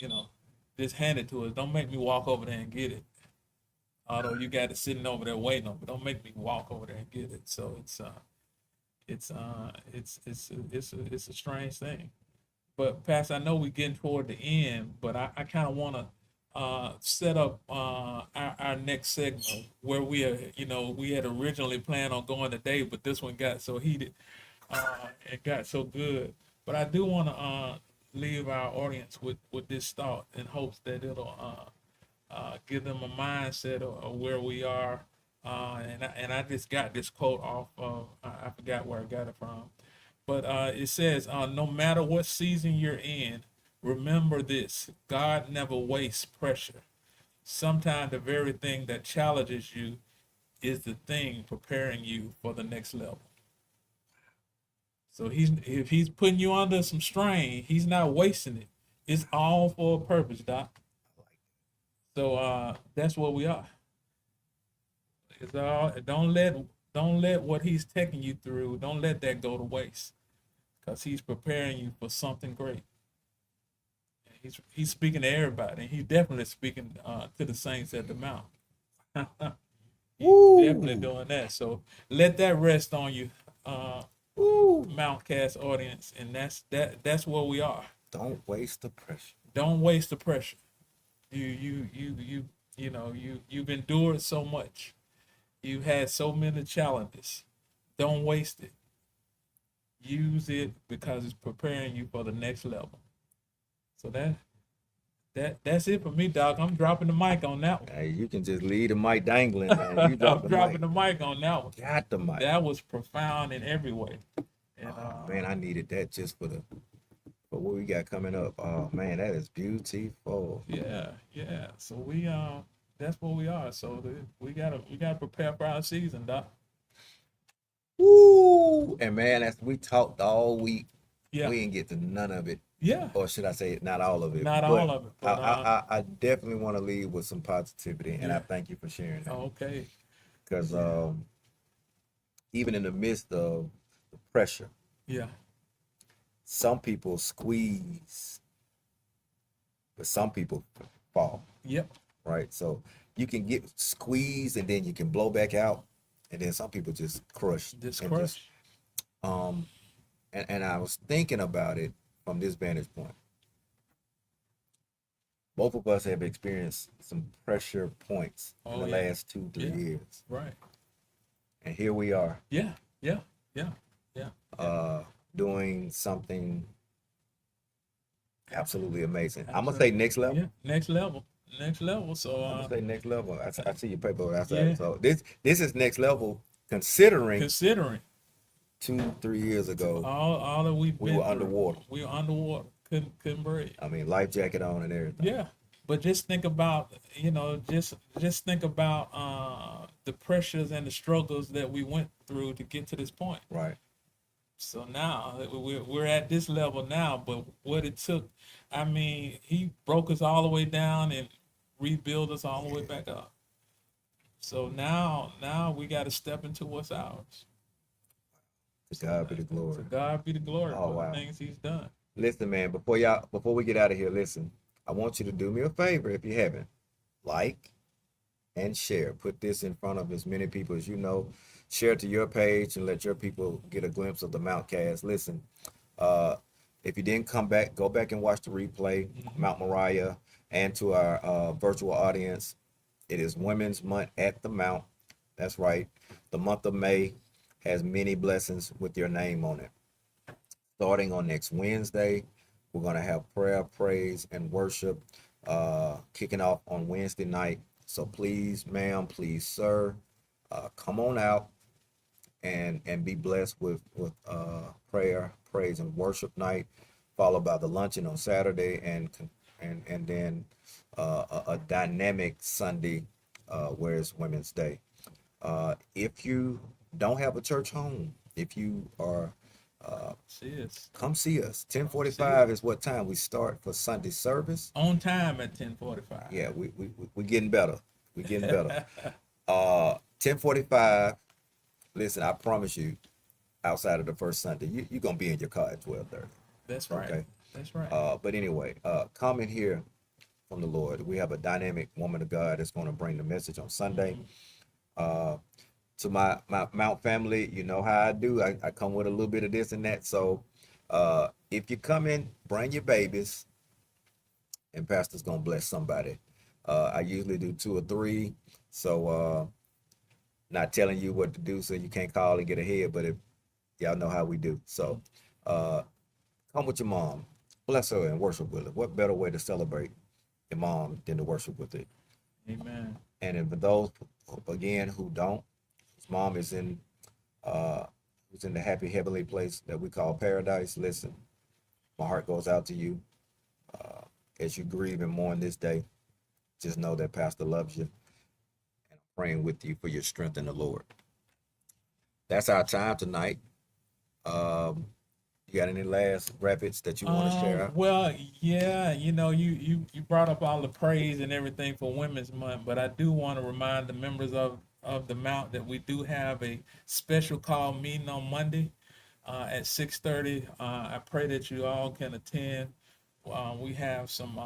Speaker 2: hand it to us. Don't make me walk over there and get it. Although you got it sitting over there waiting on, but don't make me walk over there and get it. So it's a strange thing. But Pastor, I know we're getting toward the end, but I kind of want to set up our next segment where we had originally planned on going today, but this one got so heated and got so good. But I do want to leave our audience with this thought in hopes that it'll give them a mindset of where we are. And I just got this quote off of, I forgot where I got it from, but it says, no matter what season you're in, remember this: God never wastes pressure. Sometimes the very thing that challenges you is the thing preparing you for the next level. So if he's putting you under some strain, he's not wasting it. It's all for a purpose, Doc. So that's what we are. It's all, don't let what he's taking you through, don't let that go to waste, because he's preparing you for something great. He's speaking to everybody, and he's definitely speaking to the saints at the mount. He's definitely doing that. So let that rest on you, MountCast audience, and that's where we are.
Speaker 1: Don't waste the pressure.
Speaker 2: Don't waste the pressure. You You've endured so much. You've had so many challenges. Don't waste it. Use it because it's preparing you for the next level. So that's it for me, Doc. I'm dropping the mic on that one.
Speaker 1: Hey, you can just leave the mic dangling, man. You drop
Speaker 2: I'm
Speaker 1: the
Speaker 2: dropping
Speaker 1: mic.
Speaker 2: the mic on that one.
Speaker 1: Got the mic.
Speaker 2: That was profound in every way. And
Speaker 1: Oh man, I needed that just for what we got coming up. Oh man, that is beautiful.
Speaker 2: yeah. So that's where we are. So we gotta prepare for our season, Doc.
Speaker 1: Woo! And man, as we talked all week,
Speaker 2: Yeah,
Speaker 1: we didn't get to none of it,
Speaker 2: yeah.
Speaker 1: or should I say, not all of it.
Speaker 2: Not all
Speaker 1: But
Speaker 2: of it,
Speaker 1: I,
Speaker 2: but
Speaker 1: I definitely want to leave with some positivity, and I
Speaker 2: yeah.
Speaker 1: thank you for sharing that.
Speaker 2: Okay.
Speaker 1: Because
Speaker 2: Yeah,
Speaker 1: even in the midst of the pressure,
Speaker 2: yeah.
Speaker 1: some people squeeze, but some people fall,
Speaker 2: Yep.
Speaker 1: right? So you can get squeezed, and then you can blow back out, and then some people just crush
Speaker 2: This
Speaker 1: and just
Speaker 2: crush.
Speaker 1: um. And I was thinking about it from this vantage point. Both of us have experienced some pressure points in
Speaker 2: Oh
Speaker 1: the
Speaker 2: yeah.
Speaker 1: last two, three
Speaker 2: Yeah.
Speaker 1: years.
Speaker 2: Right.
Speaker 1: And here we are,
Speaker 2: Yeah. Yeah. Yeah. Yeah. Yeah.
Speaker 1: uh, doing something absolutely amazing. I'm gonna say
Speaker 2: Absolutely.
Speaker 1: next level.
Speaker 2: Yeah. Next level. Next level. So
Speaker 1: I'm gonna say next level. I see your paper outside.
Speaker 2: yeah.
Speaker 1: So this is next level considering
Speaker 2: Considering
Speaker 1: 2, 3 years ago
Speaker 2: all that we've
Speaker 1: we
Speaker 2: been
Speaker 1: were
Speaker 2: through,
Speaker 1: underwater.
Speaker 2: we were underwater. Couldn't breathe.
Speaker 1: I mean, life jacket on and everything.
Speaker 2: Yeah. But just think about, just think about the pressures and the struggles that we went through to get to this point.
Speaker 1: Right.
Speaker 2: So now we're at this level now, but what it took, I mean, he broke us all the way down and rebuild us all the way back up. So now we got to step into what's ours.
Speaker 1: To
Speaker 2: So
Speaker 1: God be the
Speaker 2: to
Speaker 1: glory.
Speaker 2: God be the glory
Speaker 1: Oh
Speaker 2: for the
Speaker 1: wow.
Speaker 2: things He's done.
Speaker 1: Listen, man, before we get out of here, listen, I want you to do me a favor if you haven't. Like and share. Put this in front of as many people as you know. Share it to your page and let your people get a glimpse of the MountCast. Listen, uh, if you didn't come back, go back and watch the replay,
Speaker 2: Hmm.
Speaker 1: Mount Moriah, and to our virtual audience. It is Women's Month at the Mount. That's right. The month of May has many blessings with your name on it. Starting on next Wednesday, we're going to have prayer, praise, and worship kicking off on Wednesday night. So please, ma'am, please, sir, come on out and be blessed with prayer, praise, and worship night, followed by the luncheon on Saturday, and then a dynamic Sunday, where it's Women's Day. If you don't have a church home, if you are
Speaker 2: Sis,
Speaker 1: come see us.
Speaker 2: come see us
Speaker 1: 10:45 is what time we start for Sunday service.
Speaker 2: on time at 10:45.
Speaker 1: Yeah, we getting better. We getting better. 10:45. Listen, I promise you, outside of the first Sunday, you're gonna be in your car at 12:30.
Speaker 2: That's right.
Speaker 1: Okay.
Speaker 2: That's right.
Speaker 1: But anyway, come in here from the Lord. We have a dynamic woman of God that's gonna bring the message on Sunday.
Speaker 2: Mhm.
Speaker 1: Uh, to my Mount family, you know how I do. I come with a little bit of this and that. So if you come in, bring your babies, and Pastor's gonna bless somebody. I usually do two or three, so not telling you what to do so you can't call and get ahead, but if y'all know how we do. So uh, come with your mom, bless her and worship with her. What better way to celebrate your mom than to worship with it?
Speaker 2: Amen.
Speaker 1: And then for those again who don't, his mom is uh, who's in the happy heavenly place that we call paradise. Listen, my heart goes out to you uh, as you grieve and mourn this day. Just know that Pastor loves you, and I'm praying with you for your strength in the Lord. That's our time tonight. Um, you got any last rapids that you want to share?
Speaker 2: Well, yeah, you brought up all the praise and everything for Women's Month, but I do want to remind the members of the Mount that we do have a special call meeting on Monday at 6:30. I pray that you all can attend. We have some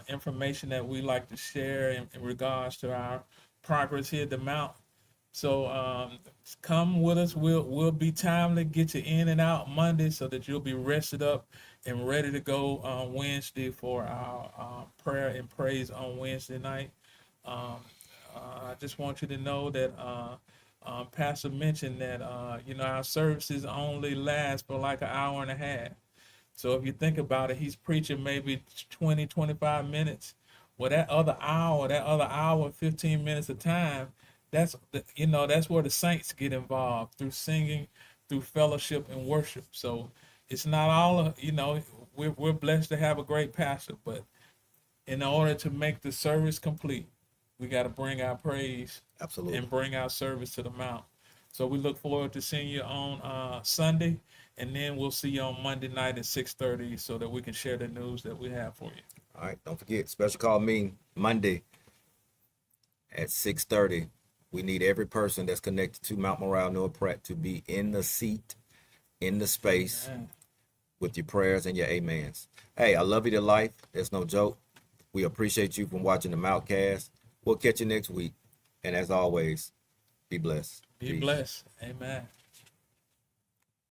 Speaker 2: information that we like to share in regards to our progress here at the Mount. So come with us. We'll be timely, get you in and out Monday so that you'll be rested up and ready to go on Wednesday for our prayer and praise on Wednesday night. Um, I just want you to know that Pastor mentioned that our services only last for like an hour and a half. So if you think about it, he's preaching maybe 20, 25 minutes. Well, that other hour, 15 minutes of time, that's where the saints get involved through singing, through fellowship and worship. So it's not all, we're blessed to have a great pastor, but in order to make the service complete, we got to bring our praise
Speaker 1: Absolutely.
Speaker 2: and bring our service to the mount. So we look forward to seeing you on Sunday, and then we'll see you on Monday night at 6:30, so that we can share the news that we have for you.
Speaker 1: All right. Don't forget, special call me Monday at 6:30. We need every person that's connected to Mount Morale Noah Pratt to be in the seat, in the space,
Speaker 2: Amen.
Speaker 1: with your prayers and your amens. Hey, I love you to life. There's no joke. We appreciate you from watching the MountCast. We'll catch you next week. And as always, be blessed.
Speaker 2: Be
Speaker 1: Peace.
Speaker 2: blessed. Amen.